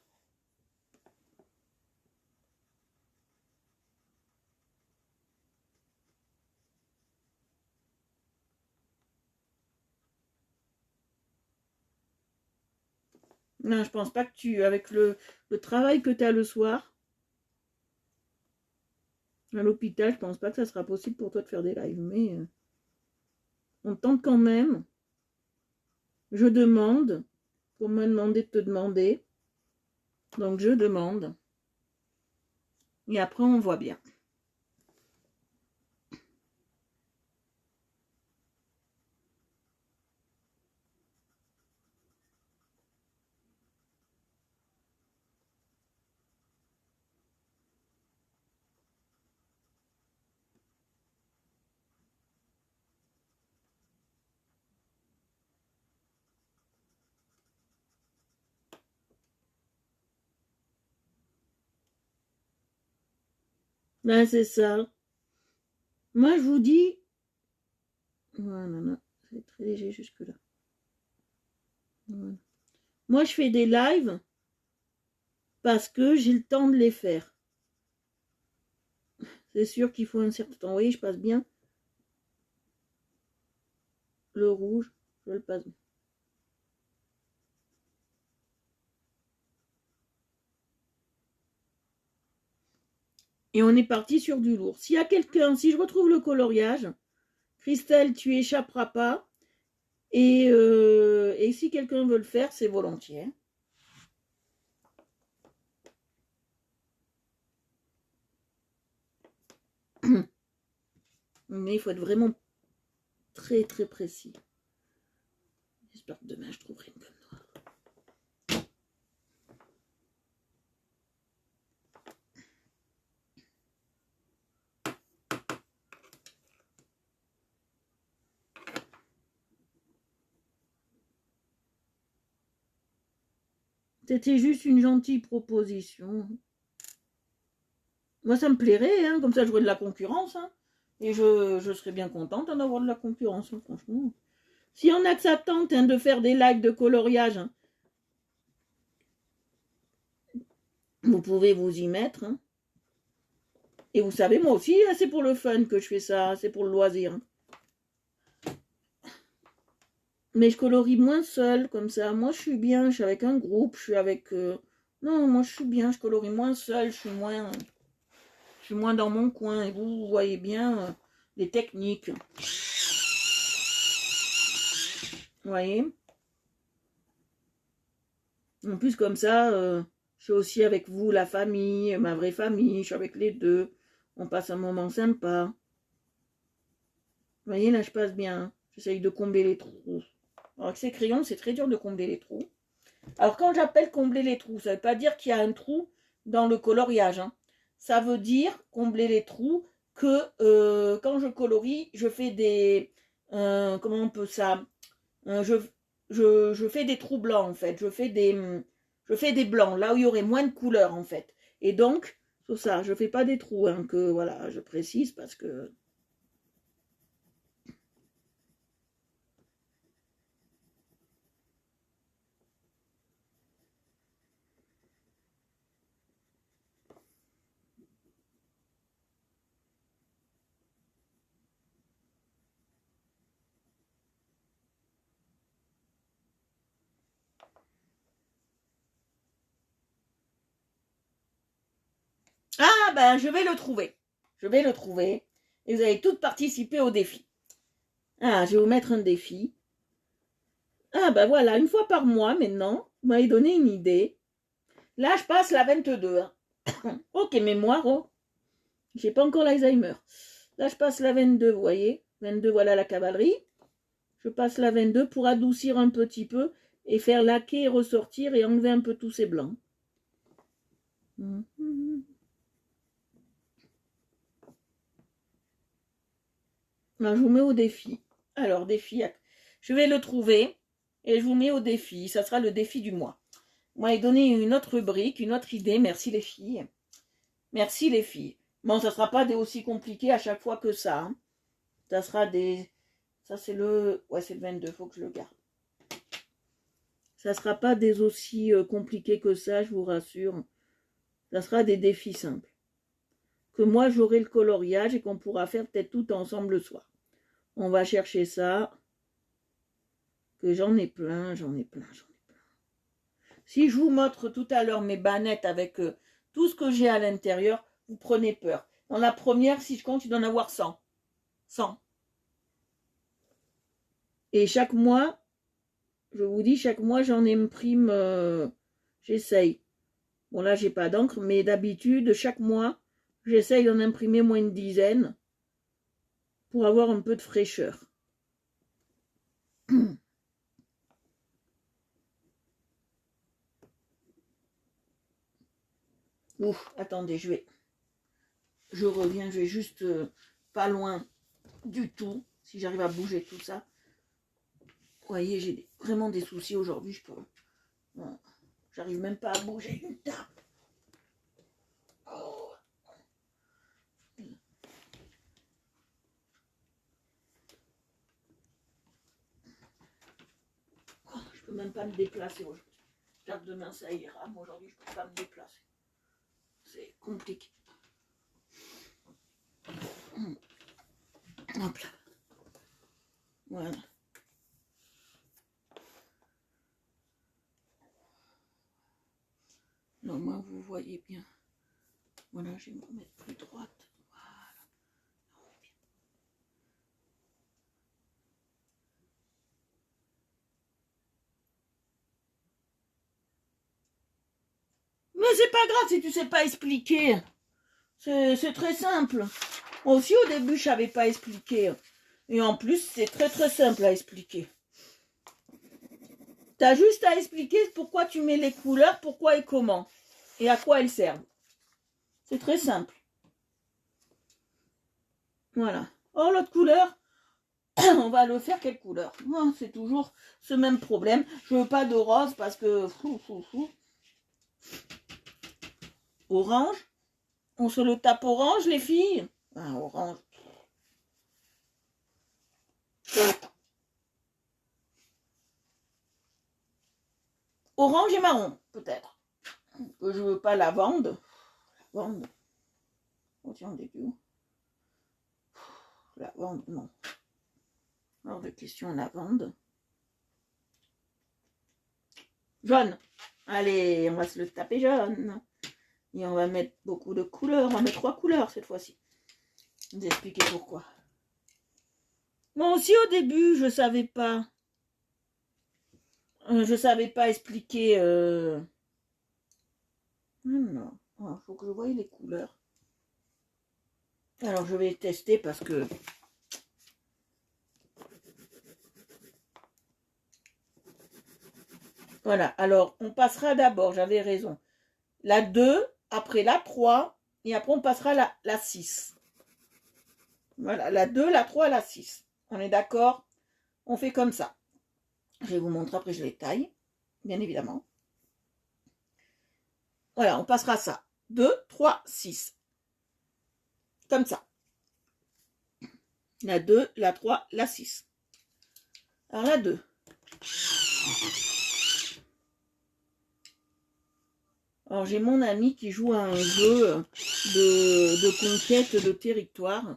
Non, je pense pas que tu, avec le travail que tu as le soir, à l'hôpital, je pense pas que ça sera possible pour toi de faire des lives, mais on tente quand même. Je demande, pour m'a demandé de te demander, donc je demande, et après on voit bien. Là, c'est ça. Moi, je vous dis, voilà, c'est très léger jusque-là. Voilà. Moi, je fais des lives parce que j'ai le temps de les faire. C'est sûr qu'il faut un certain temps. Vous voyez, je passe bien le rouge, je le passe bien. Et on est parti sur du lourd. S'il y a quelqu'un, si je retrouve le coloriage, Christelle, tu échapperas pas. Et si quelqu'un veut le faire, c'est volontiers. Mais il faut être vraiment très très précis. J'espère que demain je trouverai une gomme noire. C'était juste une gentille proposition. Moi, ça me plairait, hein, comme ça, j'aurais de la concurrence. Hein, et je serais bien contente d'en avoir de la concurrence, hein, franchement. Si on a que ça tente hein, de faire des lives de coloriage, hein, vous pouvez vous y mettre. Hein. Et vous savez, moi aussi, c'est pour le fun que je fais ça, c'est pour le loisir. Mais je colorie moins seule, comme ça. Moi, je suis bien, je suis avec un groupe, je suis avec... Non, moi, je suis bien, je colorie moins seule, je suis moins dans mon coin. Et vous voyez bien les techniques. Vous voyez? En plus, comme ça, je suis aussi avec vous, la famille, ma vraie famille, je suis avec les deux. On passe un moment sympa. Vous voyez, là, je passe bien. J'essaye de combler les trous. Alors, avec ces crayons, c'est très dur de combler les trous. Alors, quand j'appelle combler les trous, ça ne veut pas dire qu'il y a un trou dans le coloriage. Hein. Ça veut dire combler les trous que quand je colorie, je fais des... comment on peut ça je fais des trous blancs, en fait. Je fais des blancs, là où il y aurait moins de couleurs, en fait. Et donc, c'est ça, je ne fais pas des trous, hein, que, voilà, je précise, parce que... Ah, ben, je vais le trouver. Je vais le trouver. Et vous allez toutes participer au défi. Ah, je vais vous mettre un défi. Ah, ben voilà, une fois par mois, maintenant, vous m'avez donné une idée. Là, je passe la 22. Hein. Ok, mémoire, oh. J'ai pas encore l'Alzheimer. Là, je passe la 22, vous voyez. 22, voilà la cavalerie. Je passe la 22 pour adoucir un petit peu et faire laquer et ressortir et enlever un peu tous ces blancs. Alors, je vous mets au défi. Alors, défi, je vais le trouver et je vous mets au défi. Ça sera le défi du mois. Vous m'avez donné une autre rubrique, une autre idée. Merci les filles. Merci les filles. Bon, ça ne sera pas des aussi compliqués à chaque fois que ça. Hein. Ça sera des... Ça, c'est le... Ouais, c'est le 22, il faut que je le garde. Ça ne sera pas des aussi compliqués que ça, je vous rassure. Ça sera des défis simples. Que moi, j'aurai le coloriage et qu'on pourra faire peut-être tout ensemble le soir. On va chercher ça. Que j'en ai plein. Si je vous montre tout à l'heure mes bannettes avec tout ce que j'ai à l'intérieur, vous prenez peur. Dans la première, si je compte, il doit en avoir 100. 100. Et chaque mois, je vous dis, chaque mois, j'en imprime, j'essaye. Bon, là, j'ai pas d'encre, mais d'habitude, chaque mois, j'essaye d'en imprimer moins une dizaine pour avoir un peu de fraîcheur. Ouf, attendez, je reviens, je vais juste pas loin du tout, si j'arrive à bouger tout ça. Vous voyez, j'ai vraiment des soucis aujourd'hui, je peux... Bon, j'arrive même pas à bouger une table. Oh. Oh, je peux même pas me déplacer aujourd'hui. J'espère que demain ça ira, mais aujourd'hui je peux pas me déplacer. C'est compliqué. Hop là. Voilà. Non, moi, vous voyez bien. Voilà, je vais me remettre plus droite. Voilà. Mais c'est pas grave si tu sais pas expliquer. C'est très simple. Moi aussi, au début, je savais pas expliquer. Et en plus, c'est très très simple à expliquer. Tu as juste à expliquer pourquoi tu mets les couleurs, pourquoi et comment. Et à quoi elles servent. C'est très simple. Voilà. Oh, l'autre couleur, on va le faire quelle couleur? Oh, c'est toujours ce même problème. Je veux pas de rose parce que... Orange. On se le tape orange, les filles? Ah, orange. Orange et marron, peut-être. Que je veux pas lavande. Lavande. Oh tiens, on est où? Lavande, non. Hors de question, lavande. Jaune. Allez, on va se le taper jaune. Et on va mettre beaucoup de couleurs. On va mettre 3 couleurs cette fois-ci. Je vais vous expliquer pourquoi. Moi aussi, au début, je savais pas. Je savais pas expliquer. Non. Il faut que je voie les couleurs. Alors, je vais tester parce que... Voilà. Alors, on passera d'abord, j'avais raison. La 2, après la 3, et après on passera la 6. Voilà, la 2, la 3, la 6. On est d'accord? On fait comme ça. Je vais vous montrer, après je les taille, bien évidemment. Voilà, on passera ça. 2, 3, 6. Comme ça. La 2, la 3, la 6. Alors la 2. Alors j'ai mon ami qui joue à un jeu de conquête de territoire.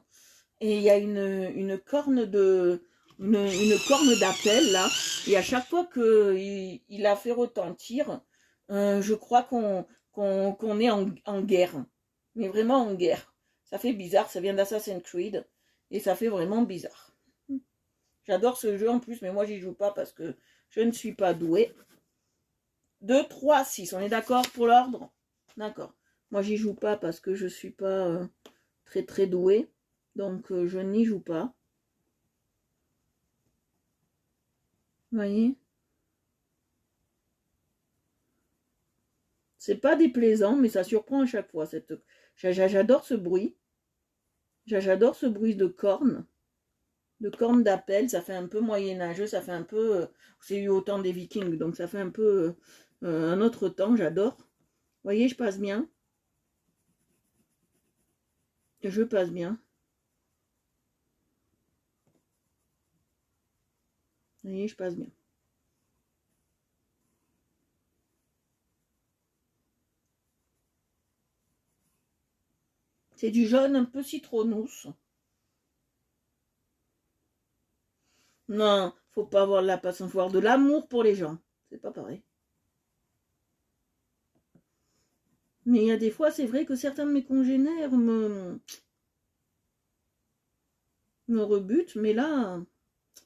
Et il y a une corne de... Une corne d'appel là. Et à chaque fois qu'il la fait retentir, je crois qu'on est en guerre. Mais vraiment en guerre. Ça fait bizarre, ça vient d'Assassin's Creed. Et ça fait vraiment bizarre. J'adore ce jeu en plus, mais moi j'y joue pas parce que je ne suis pas douée. 2, 3, 6. On est d'accord pour l'ordre? D'accord. Moi j'y joue pas parce que je suis pas très très douée. Donc je n'y joue pas. Vous voyez? C'est pas déplaisant, mais ça surprend à chaque fois. J'adore ce bruit. J'adore ce bruit de corne d'appel. Ça fait un peu moyenâgeux, ça fait un peu... c'est eu au temps des Vikings, donc ça fait un peu un autre temps, j'adore. Vous voyez, je passe bien. Je passe bien. Vous voyez, je passe bien. C'est du jaune un peu citronousse. Non, faut pas avoir de la patience, faut avoir de l'amour pour les gens. C'est pas pareil. Mais il y a des fois, c'est vrai que certains de mes congénères me rebutent, mais là,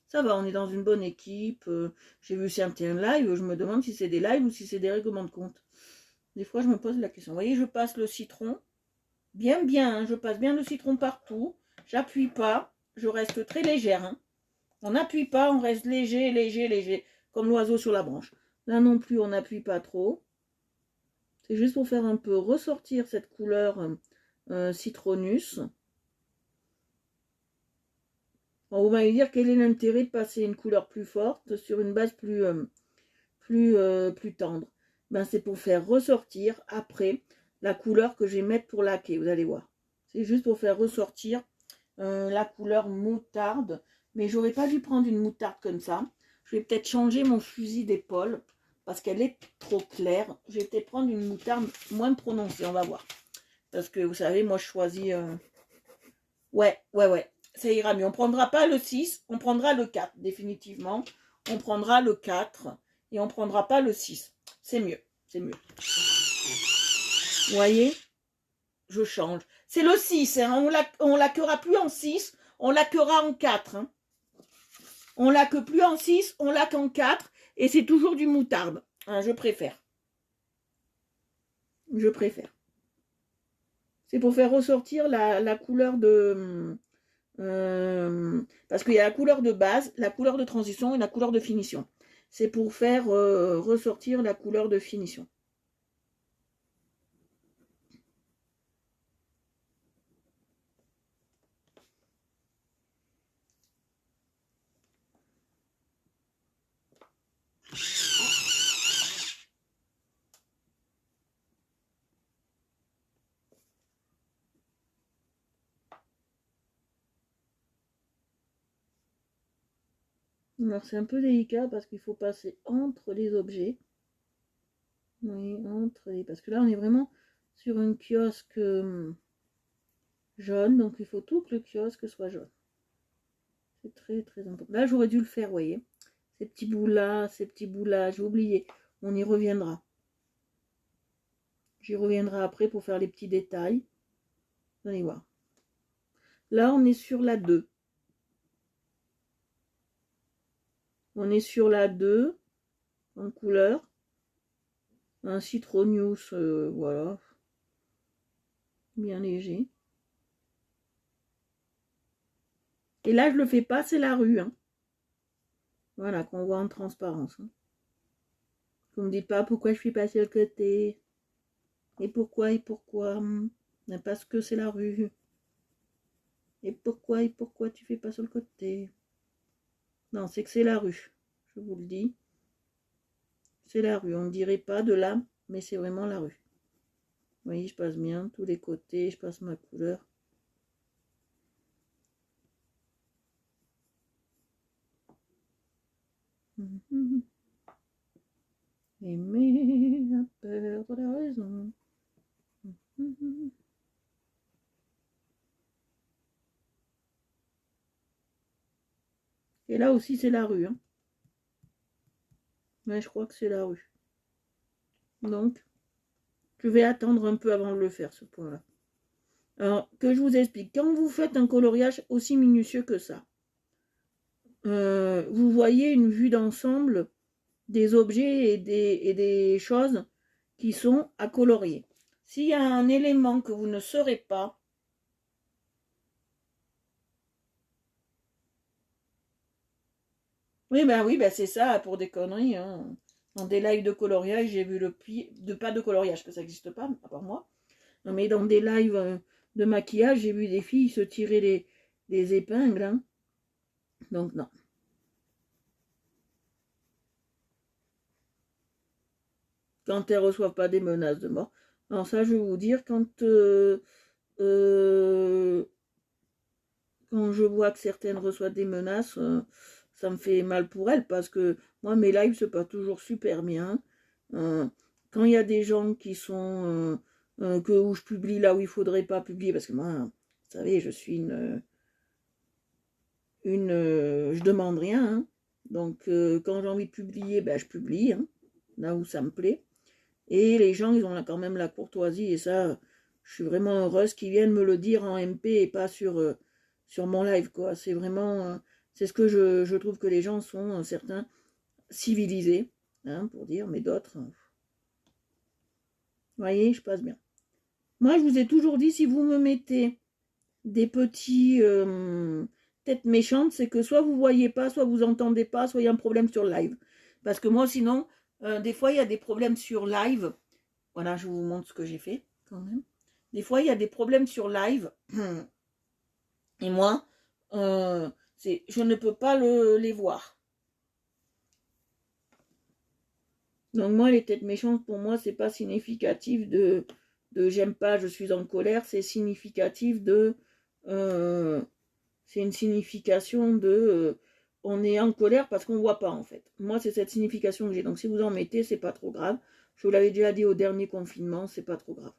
ça va, on est dans une bonne équipe. J'ai vu certains lives, je me demande si c'est des lives ou si c'est des règlements de compte. Des fois, je me pose la question. Vous voyez, je passe le citron. Bien, hein, je passe bien le citron partout. J'appuie pas, je reste très légère. Hein. On n'appuie pas, on reste léger, léger, léger, comme l'oiseau sur la branche. Là non plus, on n'appuie pas trop. C'est juste pour faire un peu ressortir cette couleur citronus. Bon, vous m'allez dire quel est l'intérêt de passer une couleur plus forte sur une base plus tendre. Ben, c'est pour faire ressortir après la couleur que je vais mettre pour laquer, vous allez voir. C'est juste pour faire ressortir la couleur moutarde. Mais j'aurais pas dû prendre une moutarde comme ça. Je vais peut-être changer mon fusil d'épaule parce qu'elle est trop claire. Je vais peut-être prendre une moutarde moins prononcée, on va voir. Parce que vous savez, moi je choisis... Ouais, ça ira mieux. On prendra pas le 6, on prendra le 4, définitivement. On prendra le 4 et on prendra pas le 6. C'est mieux, c'est mieux. Vous voyez? Je change. C'est le 6, hein. On laquera plus en 6, on laquera en 4. Hein. On laque plus en 6, on laque en 4 et c'est toujours du moutarde. Hein, je préfère. Je préfère. C'est pour faire ressortir la couleur de... parce qu'il y a la couleur de base, la couleur de transition et la couleur de finition. C'est pour faire ressortir la couleur de finition. Alors c'est un peu délicat parce qu'il faut passer entre les objets. Oui, entre les... Parce que là on est vraiment sur une kiosque jaune, donc il faut tout que le kiosque soit jaune. C'est très très important. Là j'aurais dû le faire, vous voyez. Ces petits bouts là, j'ai oublié. On y reviendra. J'y reviendrai après pour faire les petits détails. Vous allez voir. Là on est sur la 2. On est sur la 2 en couleur. Un citronius, voilà. Bien léger. Et là, je le fais pas, c'est la rue. Hein. Voilà, qu'on voit en transparence. Hein. Vous me dites pas pourquoi je suis passée le côté. Et pourquoi. Parce que c'est la rue. Et pourquoi tu fais pas sur le côté. Non, c'est que c'est la rue. Je vous le dis. C'est la rue. On ne dirait pas de là, mais c'est vraiment la rue. Vous voyez, je passe bien tous les côtés. Je passe ma couleur. Aimer à perdre la raison. Et là aussi, c'est la rue. Hein. Mais je crois que c'est la rue. Donc, je vais attendre un peu avant de le faire, ce point-là. Alors, que je vous explique. Quand vous faites un coloriage aussi minutieux que ça, vous voyez une vue d'ensemble des objets et des choses qui sont à colorier. S'il y a un élément que vous ne saurez pas, oui, c'est ça, pour des conneries. Hein. Dans des lives de coloriage, j'ai vu pas de coloriage, que ça n'existe pas, à part moi. Non, mais dans des lives de maquillage, j'ai vu des filles se tirer les épingles. Hein. Donc, non. Quand elles ne reçoivent pas des menaces de mort. Alors ça, je vais vous dire, quand je vois que certaines reçoivent des menaces, ça me fait mal pour elles, parce que moi, mes lives, c'est pas toujours super bien. Quand il y a des gens qui sont... où je publie là où il faudrait pas publier, parce que moi, vous savez, je suis je demande rien. Hein. Donc, quand j'ai envie de publier, ben, je publie, hein, là où ça me plaît. Et les gens, ils ont quand même la courtoisie, et ça, je suis vraiment heureuse qu'ils viennent me le dire en MP et pas sur mon live, quoi. C'est vraiment, c'est ce que je trouve que les gens sont, certains, civilisés, hein, pour dire, mais d'autres, vous voyez, je passe bien. Moi, je vous ai toujours dit, si vous me mettez des petits têtes méchantes, c'est que soit vous voyez pas, soit vous entendez pas, soit il y a un problème sur live. Parce que moi, sinon, des fois, il y a des problèmes sur live. Voilà, je vous montre ce que j'ai fait, quand même. Des fois, il y a des problèmes sur live. Et moi, je ne peux pas les voir. Donc moi, les têtes méchantes, pour moi, c'est pas significatif de j'aime pas, je suis en colère. C'est significatif de... c'est une signification de... on est en colère parce qu'on voit pas, en fait. Moi, c'est cette signification que j'ai. Donc si vous en mettez, c'est pas trop grave. Je vous l'avais déjà dit au dernier confinement, c'est pas trop grave.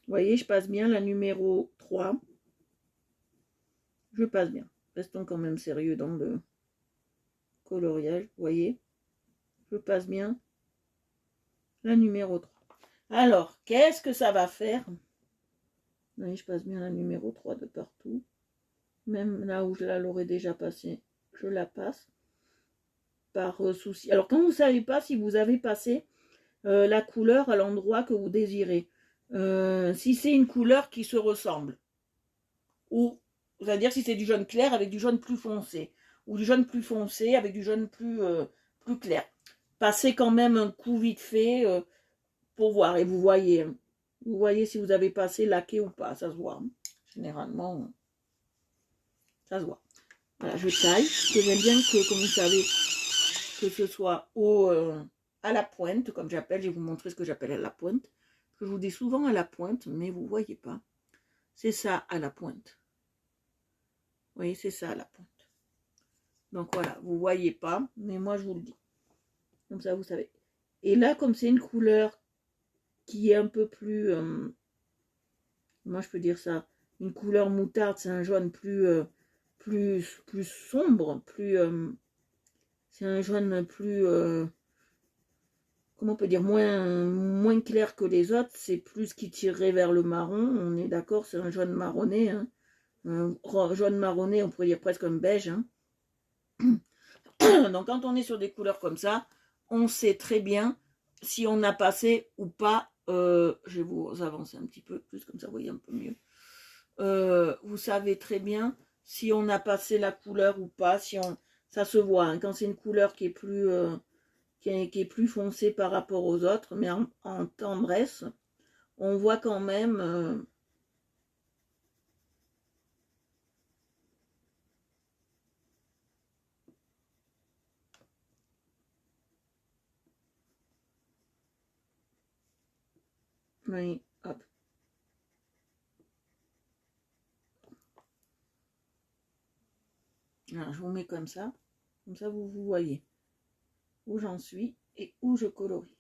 Vous voyez, je passe bien la numéro 3. Je passe bien. Restons quand même sérieux dans le coloriage. Vous voyez, je passe bien la numéro 3. Alors, qu'est-ce que ça va faire? Vous voyez, je passe bien la numéro 3 de partout. Même là où je l'aurais déjà passée, je la passe. Par souci. Alors, quand vous ne savez pas si vous avez passé la couleur à l'endroit que vous désirez, si c'est une couleur qui se ressemble, ou c'est-à-dire si c'est du jaune clair avec du jaune plus foncé, ou du jaune plus foncé avec du jaune plus clair. Passez quand même un coup vite fait pour voir, et vous voyez. Hein. Vous voyez si vous avez passé laqué ou pas, ça se voit. Hein. Généralement, ça se voit. Voilà, je taille, parce que j'aime bien que, comme vous savez, que ce soit à la pointe, comme j'appelle, je vais vous montrer ce que j'appelle à la pointe. Parce que je vous dis souvent à la pointe, mais vous ne voyez pas. C'est ça à la pointe. Vous voyez, c'est ça à la pointe. Donc voilà, vous voyez pas, mais moi je vous le dis. Comme ça, vous savez. Et là, comme c'est une couleur qui est un peu plus... moi, je peux dire ça. Une couleur moutarde, c'est un jaune plus sombre, c'est un jaune plus... comment on peut dire, moins clair que les autres. C'est plus qui tirerait vers le marron. On est d'accord, c'est un jaune marronné. Hein. Un jaune marronné, on pourrait dire presque un beige. Hein. Donc quand on est sur des couleurs comme ça, on sait très bien si on a passé ou pas. Je vais vous avancer un petit peu plus, comme ça vous voyez un peu mieux. Vous savez très bien si on a passé la couleur ou pas. Ça se voit hein, quand c'est une couleur qui est plus foncée par rapport aux autres, mais en tendresse, on voit quand même. Oui, hop. Alors, je vous mets comme ça vous voyez où j'en suis et où je colorie.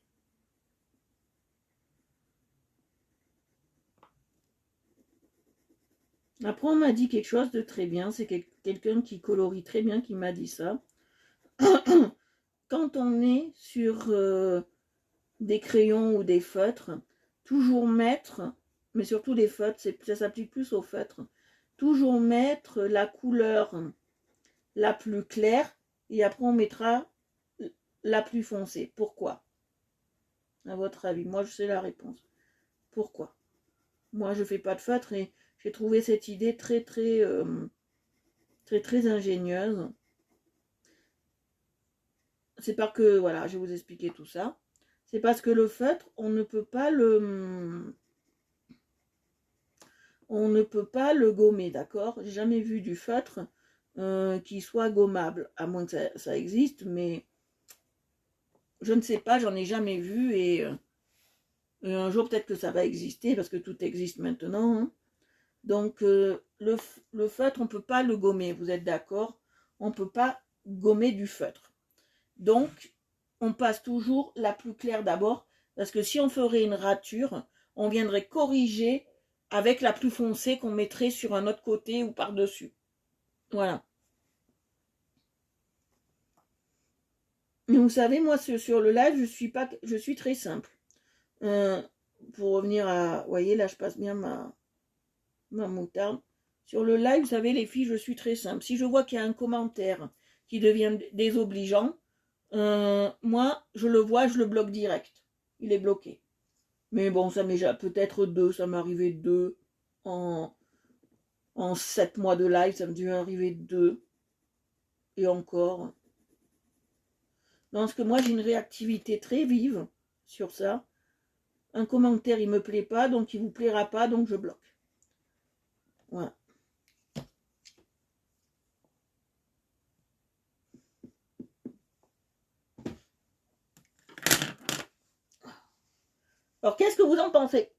Après, on m'a dit quelque chose de très bien, c'est quelqu'un qui colorie très bien qui m'a dit ça. Quand on est sur des crayons ou des feutres, toujours mettre, mais surtout les feutres, ça s'applique plus aux feutres, toujours mettre la couleur la plus claire et après on mettra la plus foncée. Pourquoi? À votre avis? Moi, je sais la réponse. Pourquoi? Moi, je fais pas de feutre et j'ai trouvé cette idée très ingénieuse. C'est parce que, voilà, je vais vous expliquer tout ça. C'est parce que le feutre, on ne peut pas le gommer, d'accord? J'ai jamais vu du feutre qui soit gommable, à moins que ça existe, mais je ne sais pas, j'en ai jamais vu et un jour peut-être que ça va exister parce que tout existe maintenant. Hein. Donc le feutre, on ne peut pas le gommer, vous êtes d'accord? On ne peut pas gommer du feutre. Donc on passe toujours la plus claire d'abord parce que si on ferait une rature, on viendrait corriger avec la plus foncée qu'on mettrait sur un autre côté ou par-dessus. Voilà. Mais vous savez, moi, sur le live, je suis très simple. Pour revenir à... Vous voyez, là, je passe bien ma moutarde. Sur le live, vous savez, les filles, je suis très simple. Si je vois qu'il y a un commentaire qui devient désobligeant, moi, je le vois, je le bloque direct. Il est bloqué. Mais bon, ça m'est peut-être ça m'est arrivé 2 en 7 mois de live, ça me dû arriver 2. Et encore. Parce que moi, j'ai une réactivité très vive sur ça. Un commentaire, il ne me plaît pas, donc il ne vous plaira pas, donc je bloque. Voilà. Alors, qu'est-ce que vous en pensez?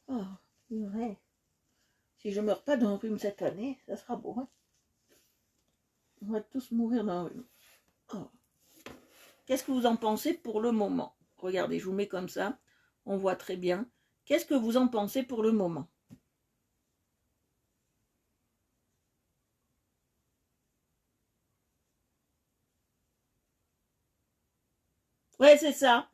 Oh, ouais. Si je ne meurs pas d'un rhume cette année, ça sera beau. Hein, on va tous mourir d'un rhume. Oh. Qu'est-ce que vous en pensez pour le moment? Regardez, je vous mets comme ça. On voit très bien. Qu'est-ce que vous en pensez pour le moment? Ouais, c'est ça.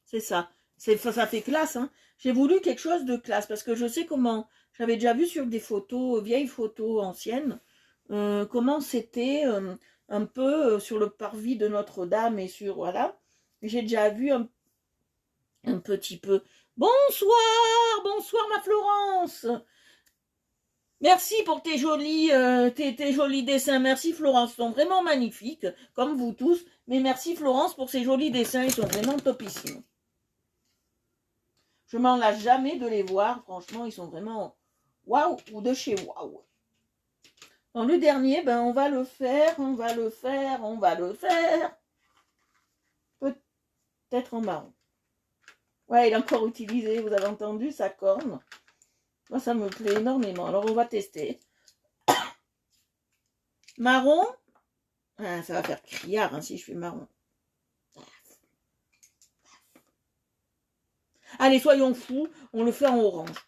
C'est ça. Ça fait classe. Hein. J'ai voulu quelque chose de classe parce que je sais comment. J'avais déjà vu sur des photos, vieilles photos anciennes, comment c'était un peu sur le parvis de Notre-Dame et sur. Voilà. J'ai déjà vu un petit peu. Bonsoir ma Florence. Merci pour tes jolis dessins. Merci Florence, ils sont vraiment magnifiques, comme vous tous. Mais merci Florence pour ces jolis dessins, ils sont vraiment topissimes. Je m'en lasse jamais de les voir, franchement, ils sont vraiment waouh ou de chez waouh. Dans le dernier, ben on va le faire. Peut-être en marron. Ouais, il est encore utilisé, vous avez entendu sa corne. Moi, ça me plaît énormément. Alors, on va tester. Marron. Ah, ça va faire criard hein, si je fais marron. Allez, soyons fous, on le fait en orange.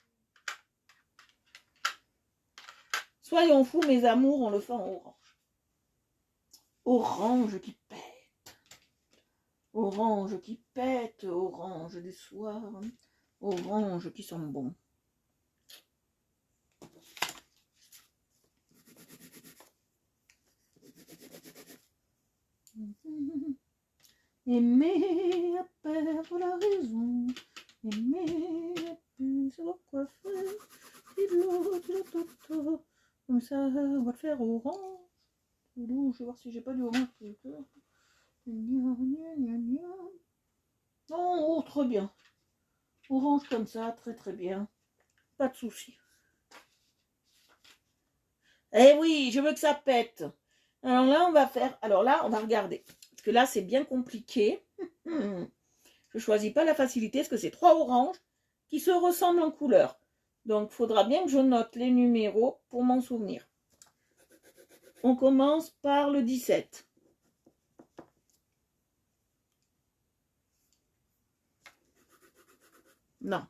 Soyons fous, mes amours, on le fait en orange. Orange qui pète. Orange qui pète. Orange des soirs. Orange qui sent bon. Aimer à perdre la raison. Aimer à plus savoir quoi faire. Comme ça, on va le faire orange. Je vais voir si j'ai pas du orange. Oh, très bien. Orange comme ça, très très bien. Pas de souci. Eh oui, je veux que ça pète. Alors là, on va faire. Alors là, on va regarder. Parce que là, c'est bien compliqué. Je choisis pas la facilité parce que c'est 3 oranges qui se ressemblent en couleur. Donc, il faudra bien que je note les numéros pour m'en souvenir. On commence par le 17. Non.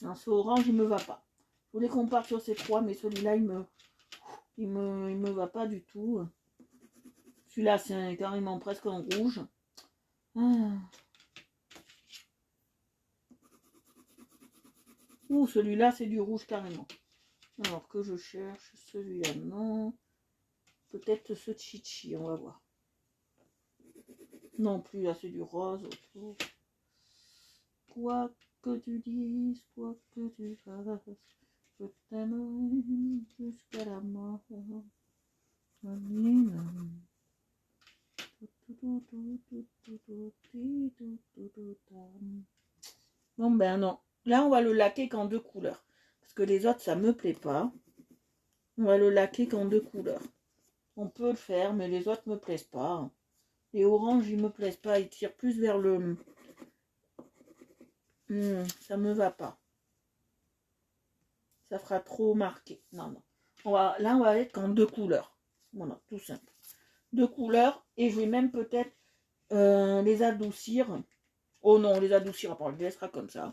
Non, ce orange, il me va pas. Je voulais qu'on parte sur ces 3, mais celui-là, il me va pas du tout. Celui-là, c'est carrément presque en rouge. Ah. Ouh, celui-là, c'est du rouge carrément. Alors que je cherche celui-là, non. Peut-être ce chichi, on va voir. Non plus, là, c'est du rose autour. Quoi que tu dises, quoi que tu fasses, je t'aimerai jusqu'à la mort. Bon ben non. Là, on va le laquer qu'en 2 couleurs. Parce que les autres, ça me plaît pas. On va le laquer qu'en 2 couleurs. On peut le faire, mais les autres me plaisent pas. Les oranges, ils me plaisent pas. Ils tirent plus vers le... ça me va pas. Ça fera trop marqué. Non, non. Là, on va être qu'en 2 couleurs. Voilà, tout simple. 2 couleurs. Et je vais même peut-être les adoucir. Oh non, les adoucir, on les laissera comme ça.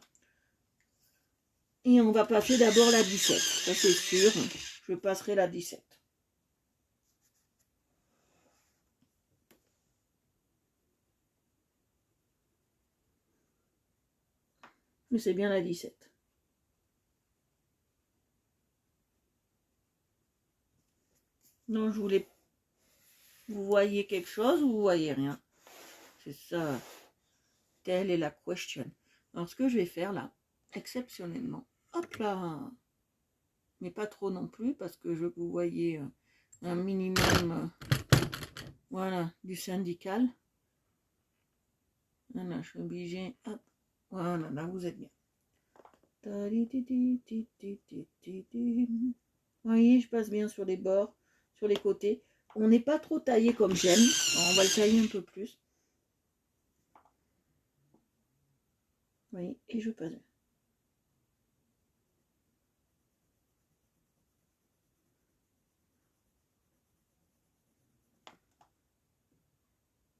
Et on va passer d'abord la 17. Ça, c'est sûr. Je passerai la 17. Mais c'est bien la 17. Non, je voulais... Vous voyez quelque chose ou vous voyez rien? C'est ça. Telle est la question. Alors, ce que je vais faire là, exceptionnellement, hop là, mais pas trop non plus, parce que je veux que vous voyez un minimum, voilà, du syndical. Voilà, je suis obligée, hop, voilà, là vous êtes bien. Vous voyez, je passe bien sur les bords, sur les côtés. On n'est pas trop taillé comme j'aime, on va le tailler un peu plus. Vous voyez, et je passe bien.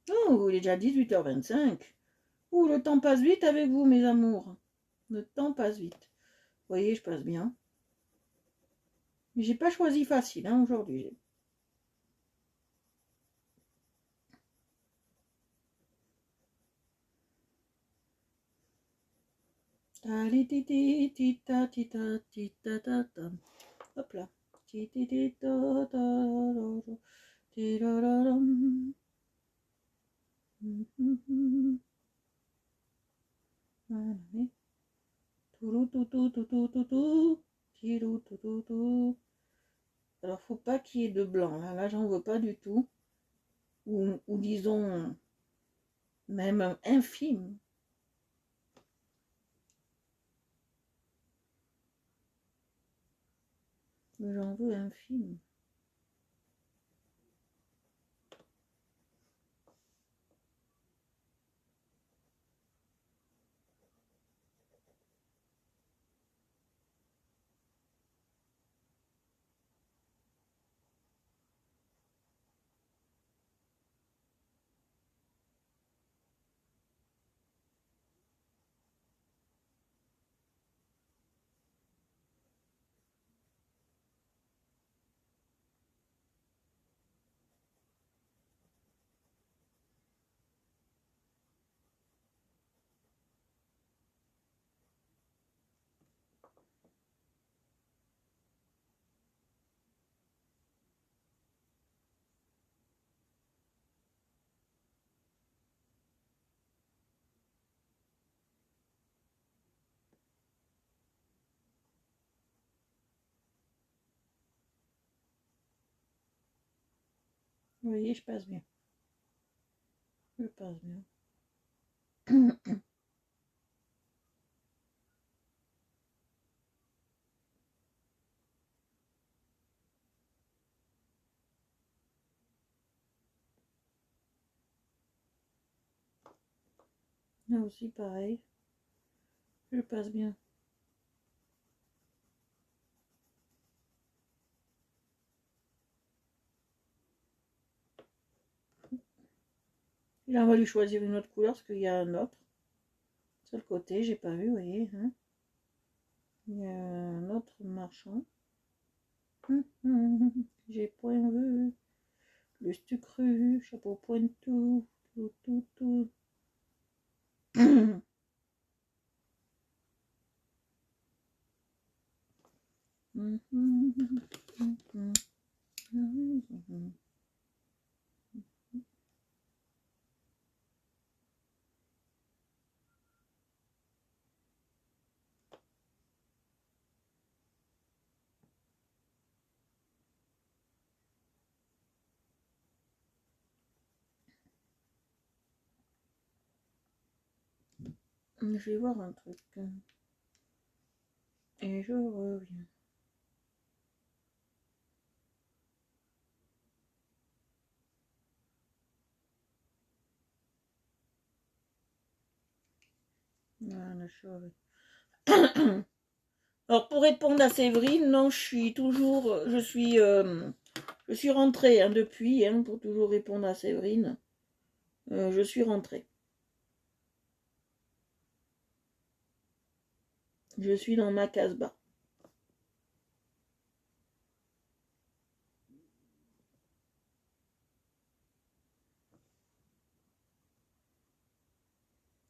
Oh, il est déjà 18h25. Ouh, le temps passe vite avec vous, mes amours. Le temps passe vite. Vous voyez, je passe bien. Mais j'ai pas choisi facile hein, aujourd'hui. Hop là. Alors, faut pas qu'il y ait de blanc. Là j'en veux pas du tout. Ou disons, même infime. Mais j'en veux un film. Vous voyez, je passe bien. Je passe bien. Là aussi, pareil. Je passe bien. Il a fallu choisir une autre couleur parce qu'il y a un autre. Sur le côté, j'ai pas vu, vous voyez. Hein, il y a un autre marchand. J'ai point vu. Le stu cru, chapeau pointou, tout. Je vais voir un truc. Et je reviens. Voilà, je reviens. Alors pour répondre à Séverine, non, je suis rentrée hein, depuis, hein, pour toujours répondre à Séverine. Je suis rentrée. Je suis dans ma Casbah.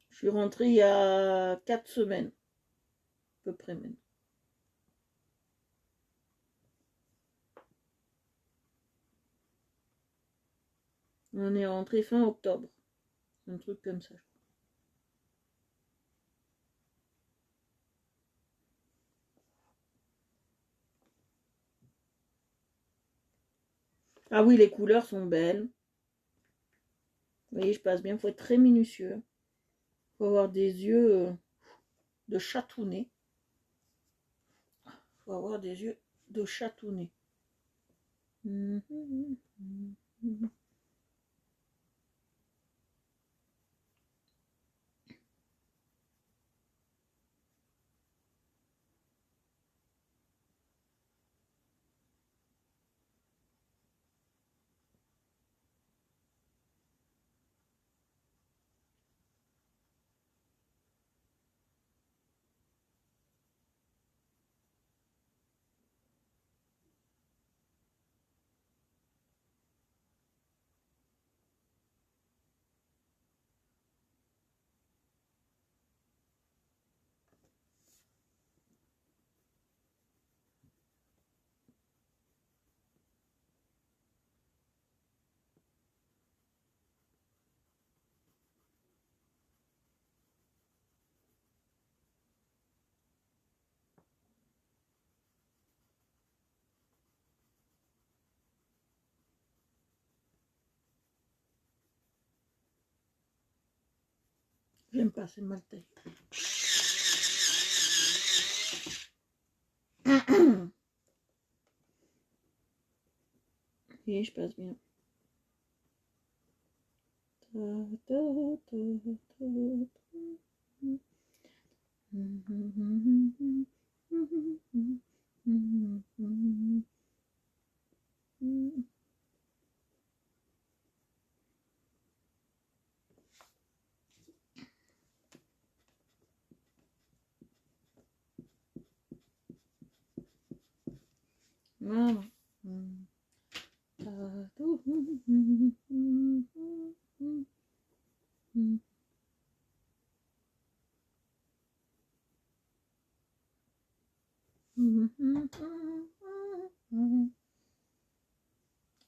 Je suis rentrée il y a 4 semaines, à peu près même. On est rentré fin octobre. Un truc comme ça. Ah oui, les couleurs sont belles. Vous voyez, je passe bien. Il faut être très minutieux. Il faut avoir des yeux de chatounet. Il faut avoir des yeux de chatounet. J'aime pas, c'est mal taillé. Et je passe bien. Voilà.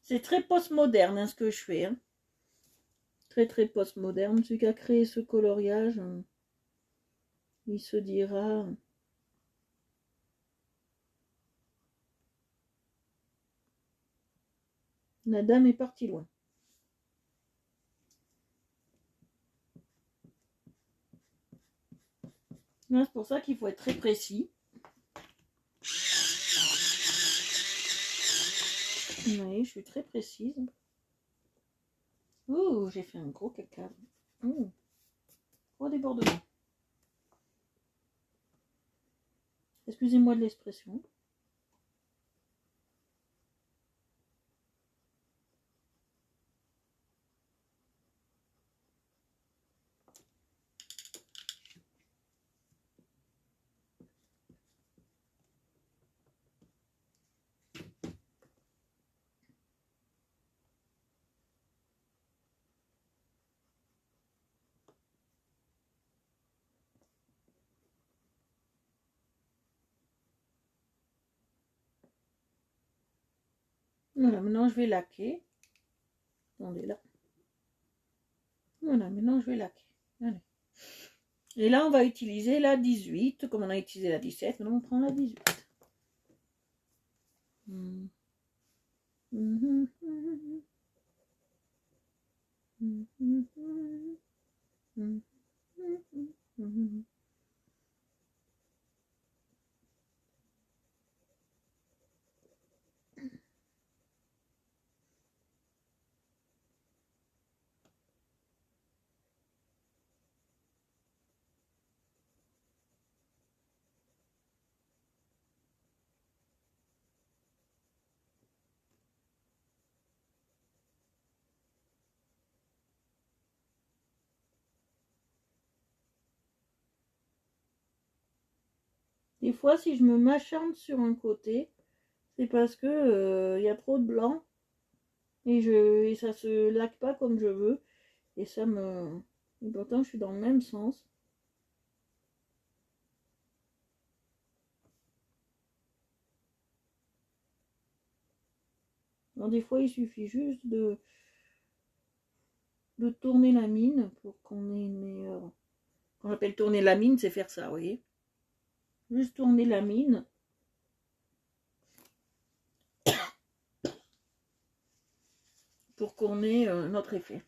C'est très postmoderne hein, ce que je fais. Hein. Très très postmoderne. Celui qui a créé ce coloriage, il se dira... La dame est partie loin. C'est pour ça qu'il faut être très précis. Oui, je suis très précise. Oh, j'ai fait un gros caca. Oh, gros débordement. Excusez-moi de l'expression. Voilà, maintenant je vais laquer. Attendez là. Voilà, maintenant je vais laquer. Allez. Et là, on va utiliser la 18, comme on a utilisé la 17. Maintenant, on prend la 18. Des fois, si je me m'acharne sur un côté, c'est parce que y a trop de blanc et ça se laque pas comme je veux. Et ça me... Et pourtant, je suis dans le même sens. Alors, des fois, il suffit juste de tourner la mine pour qu'on ait une meilleure... Quand j'appelle tourner la mine, c'est faire ça, vous voyez. Juste tourner la mine. Pour qu'on ait notre effet.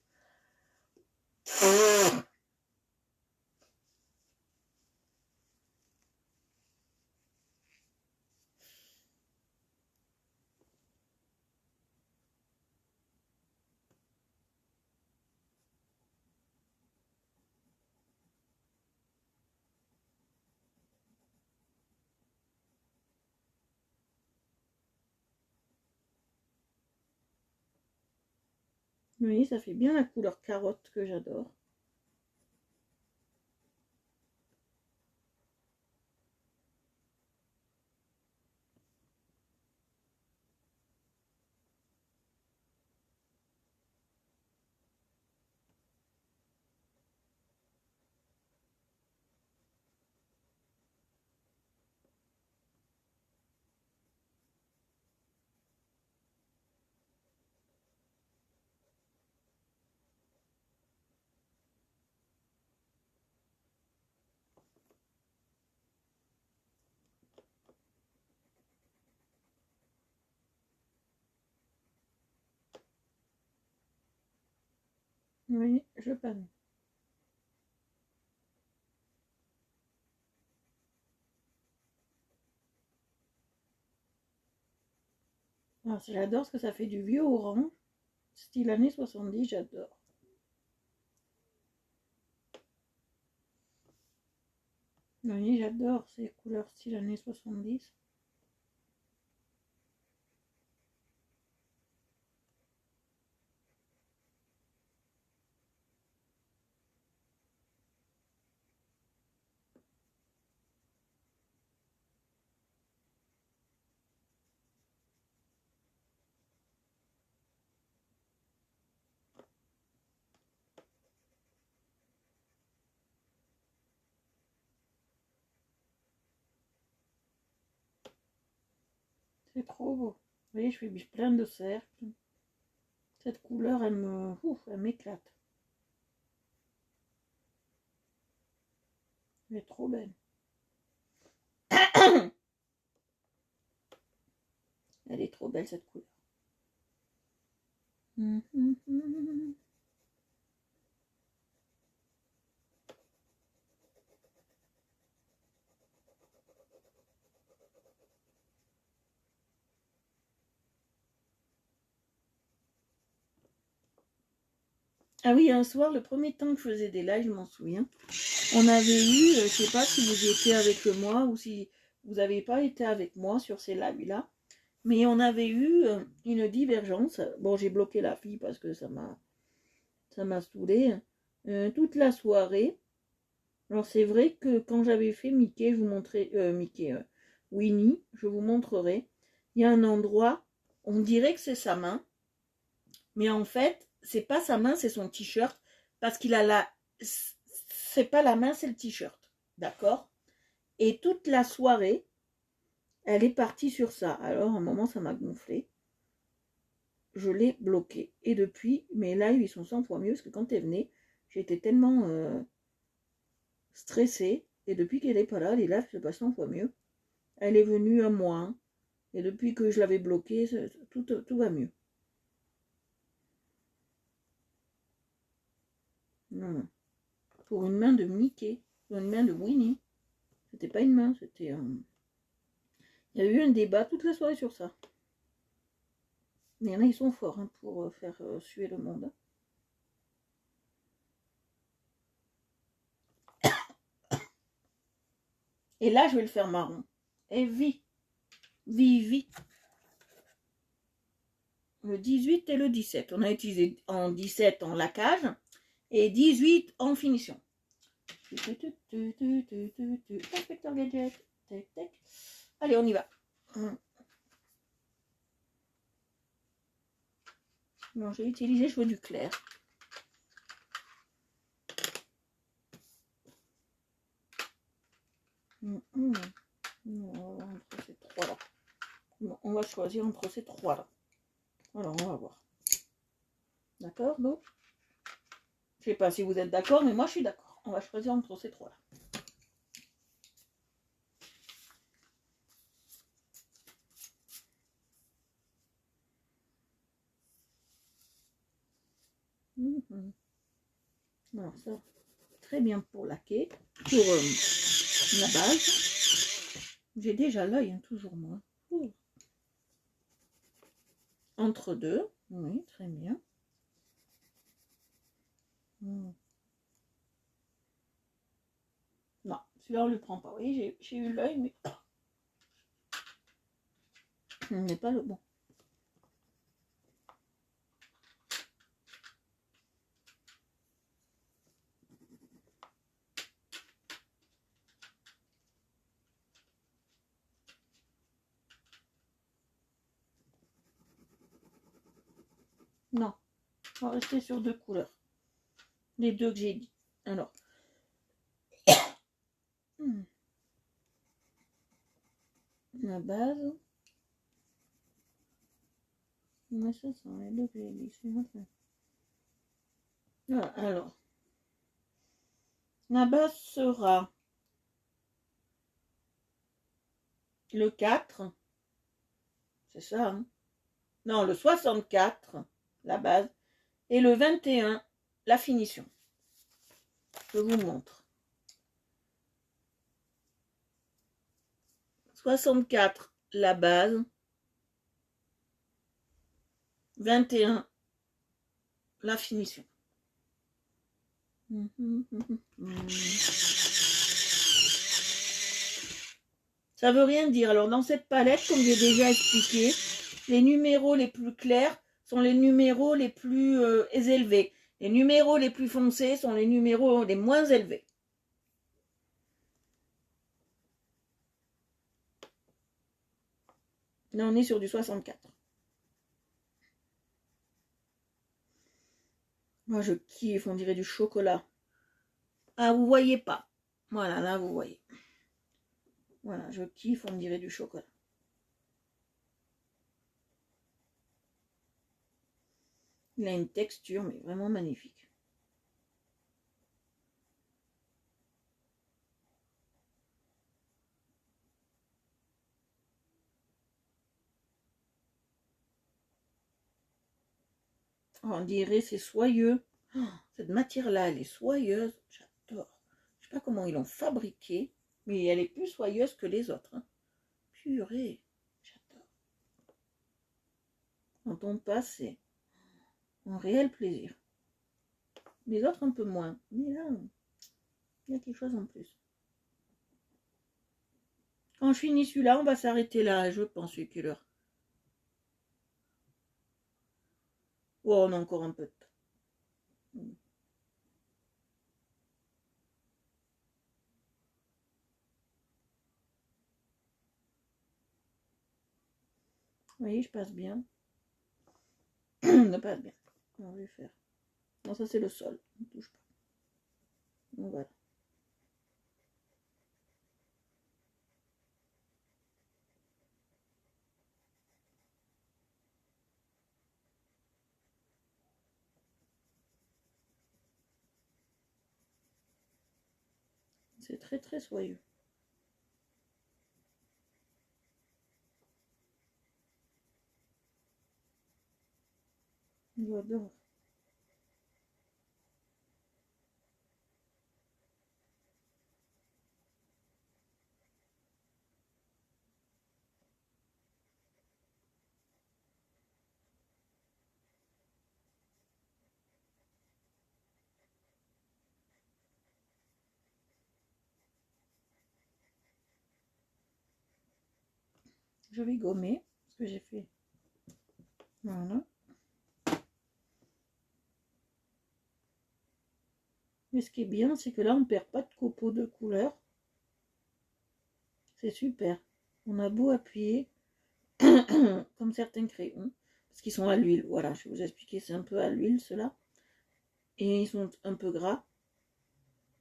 Oui, ça fait bien la couleur carotte que j'adore. Oui, je panne. Ah, j'adore ce que ça fait du vieux orange. Style années 70, j'adore. Oui, j'adore ces couleurs style années 70. C'est trop beau. Vous voyez, je fais plein de cercles. Cette couleur, elle m'éclate. Elle est trop belle. Elle est trop belle, cette couleur. Ah oui, un soir, le premier temps que je faisais des lives, je m'en souviens, on avait eu, je sais pas si vous étiez avec moi ou si vous n'avez pas été avec moi sur ces lives-là, mais on avait eu une divergence. Bon, j'ai bloqué la fille parce que ça m'a saoulé toute la soirée. Alors c'est vrai que quand j'avais fait Mickey, je vous montrais Winnie, je vous montrerai. Il y a un endroit, on dirait que c'est sa main, mais en fait, c'est pas sa main, c'est son t-shirt, parce qu'il a c'est pas la main, c'est le t-shirt, d'accord? Et toute la soirée, elle est partie sur ça. Alors, à un moment, ça m'a gonflé. Je l'ai bloqué. Et depuis, mes lives, ils sont 100 fois mieux, parce que quand elle venait, j'étais tellement stressée. Et depuis qu'elle n'est pas là, les lives se passent 100 fois mieux. Elle est venue à moi. Et depuis que je l'avais bloquée, tout va mieux. Non, non. Pour une main de Mickey, pour une main de Winnie. C'était pas une main, c'était il y a eu un débat toute la soirée sur ça. Mais il y en a, ils sont forts hein, pour faire suer le monde. Et là, je vais le faire marron. Et vite. Le 18 et le 17. On a utilisé en 17 en laquage et 18 en finition. Inspecteur Gadget. Allez, on y va. Non, j'ai utilisé, je veux du clair. Entre ces trois-là. On va choisir entre ces trois-là. Alors, on va voir. D'accord, donc je sais pas si vous êtes d'accord, mais moi je suis d'accord. On va choisir entre ces trois-là. Alors ça, très bien pour laquer, pour la base. J'ai déjà l'œil, hein, toujours moi. Entre deux, oui, très bien. Non, celui-là on ne le prend pas. Oui, j'ai eu l'œil, mais ce n'est pas le bon. Non, on va rester sur deux couleurs. Les deux que j'ai dit. Alors. La base. Mais ça sont les deux que j'ai dit. Voilà, alors. La base sera le 4. C'est ça, hein? Non, le 64, la base. Et le 21, la finition. Je vous montre. 64, la base. 21, la finition. Ça veut rien dire. Alors dans cette palette, comme j'ai déjà expliqué, les numéros les plus clairs sont les numéros les plus élevés. Les numéros les plus foncés sont les numéros les moins élevés. Là, on est sur du 64. Moi, je kiffe, on dirait du chocolat. Ah, vous voyez pas. Voilà, là, vous voyez. Voilà, je kiffe, on dirait du chocolat. Il a une texture, mais vraiment magnifique. On dirait c'est soyeux. Oh, cette matière-là, elle est soyeuse. J'adore. Je sais pas comment ils l'ont fabriquée, mais elle est plus soyeuse que les autres. Hein. Purée, j'adore. Quand on passe, c'est un réel plaisir. Les autres un peu moins, mais là, il y a quelque chose en plus. Quand je finis celui-là, on va s'arrêter là, je pense, quelle heure. Oh, on a encore un peu de temps. Vous voyez, je passe bien. Je passe bien. On va faire. Non, ça c'est le sol. On ne touche pas. Donc voilà. C'est très très soyeux. J'adore. Je vais gommer ce que j'ai fait. Voilà. Mais ce qui est bien, c'est que là, on ne perd pas de copeaux de couleur. C'est super. On a beau appuyer, comme certains crayons, parce qu'ils sont à l'huile. Voilà, je vais vous expliquer, c'est un peu à l'huile, ceux-là. Et ils sont un peu gras.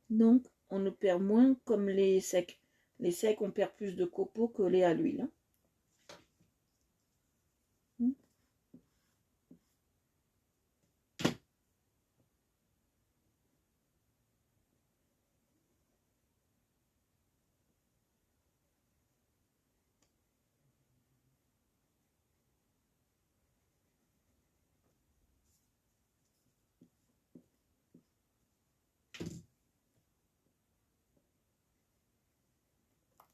Donc, on ne perd moins comme les secs. Les secs, on perd plus de copeaux que les à l'huile.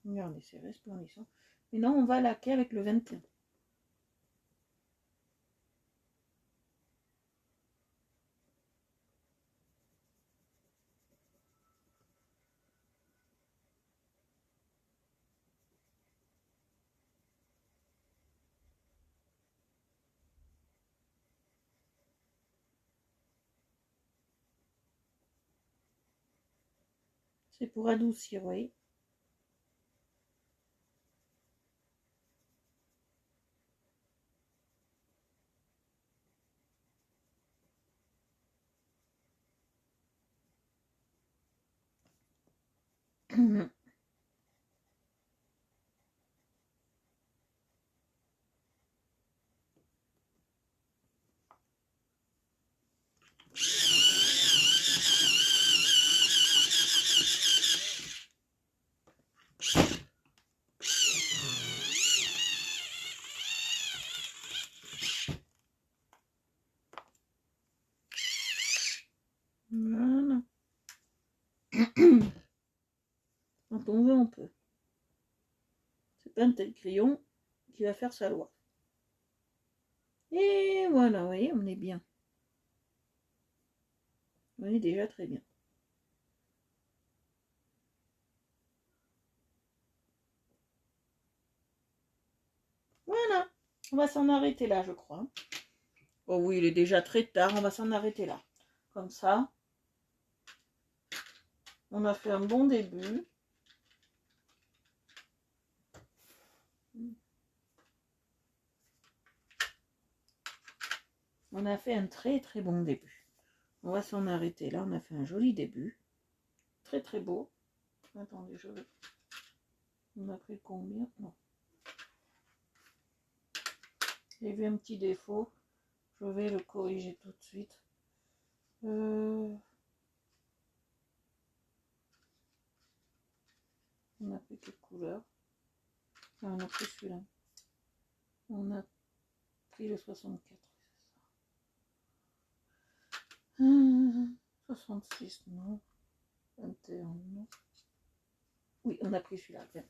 Regardez, c'est resplendissant. Maintenant, on va laquer avec le 21. C'est pour adoucir, vous voyez. Voilà. Quand on veut, on peut. C'est pas un tel crayon qui va faire sa loi. Et voilà, vous voyez, on est bien. On est déjà très bien. Voilà, on va s'en arrêter là, je crois. Oh oui, il est déjà très tard, on va s'en arrêter là. Comme ça, on a fait un bon début. On a fait un très très bon début. On va s'en arrêter là, on a fait un joli début. Très très beau. Attendez, je vais... On a pris combien? Non. J'ai vu un petit défaut. Je vais le corriger tout de suite. On a pris quelle couleur? Ah, on a pris celui-là. On a pris le 64. 66, non. 21, non. Oui, on a pris celui-là, 21.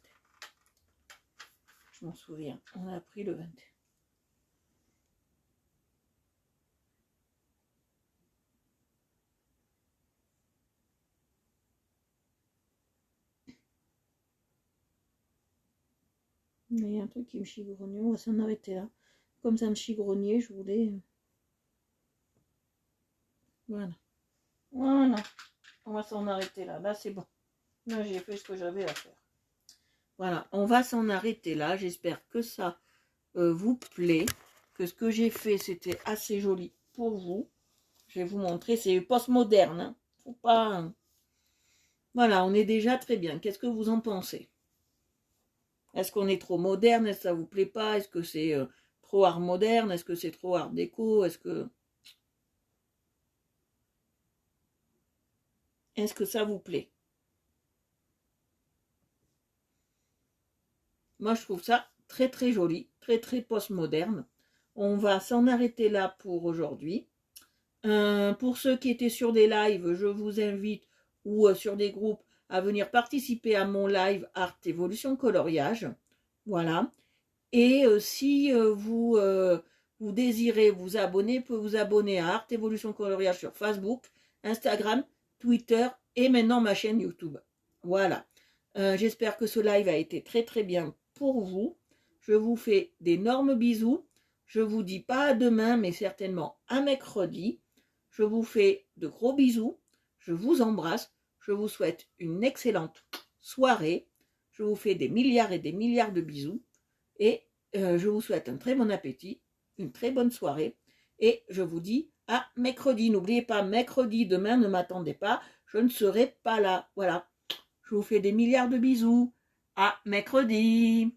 Je m'en souviens. On a pris le 21. Mais il y a un truc qui me chigronne. On va s'en arrêter là. Comme ça me chigronnait, je voulais... Voilà. Voilà. On va s'en arrêter là. Là, c'est bon. Là, j'ai fait ce que j'avais à faire. Voilà. On va s'en arrêter là. J'espère que ça vous plaît. Que ce que j'ai fait, c'était assez joli pour vous. Je vais vous montrer. C'est post-moderne. Hein. Faut pas... Voilà, on est déjà très bien. Qu'est-ce que vous en pensez? Est-ce qu'on est trop moderne? Est-ce que ça vous plaît pas? Est-ce que c'est trop art moderne? Est-ce que c'est trop art déco? Est-ce que ça vous plaît? Moi, je trouve ça très très joli, très très post-moderne. On va s'en arrêter là pour aujourd'hui. Pour ceux qui étaient sur des lives, je vous invite, ou sur des groupes, à venir participer à mon live Art Évolution Coloriage. Voilà. Et si vous désirez vous abonner, vous pouvez vous abonner à Art Évolution Coloriage sur Facebook, Instagram, Twitter et maintenant ma chaîne YouTube. Voilà. J'espère que ce live a été très très bien pour vous. Je vous fais d'énormes bisous. Je vous dis pas à demain, mais certainement à mercredi. Je vous fais de gros bisous. Je vous embrasse. Je vous souhaite une excellente soirée. Je vous fais des milliards et des milliards de bisous. Et je vous souhaite un très bon appétit, une très bonne soirée. Et je vous dis à mercredi. N'oubliez pas, mercredi, demain, ne m'attendez pas. Je ne serai pas là. Voilà. Je vous fais des milliards de bisous. À mercredi.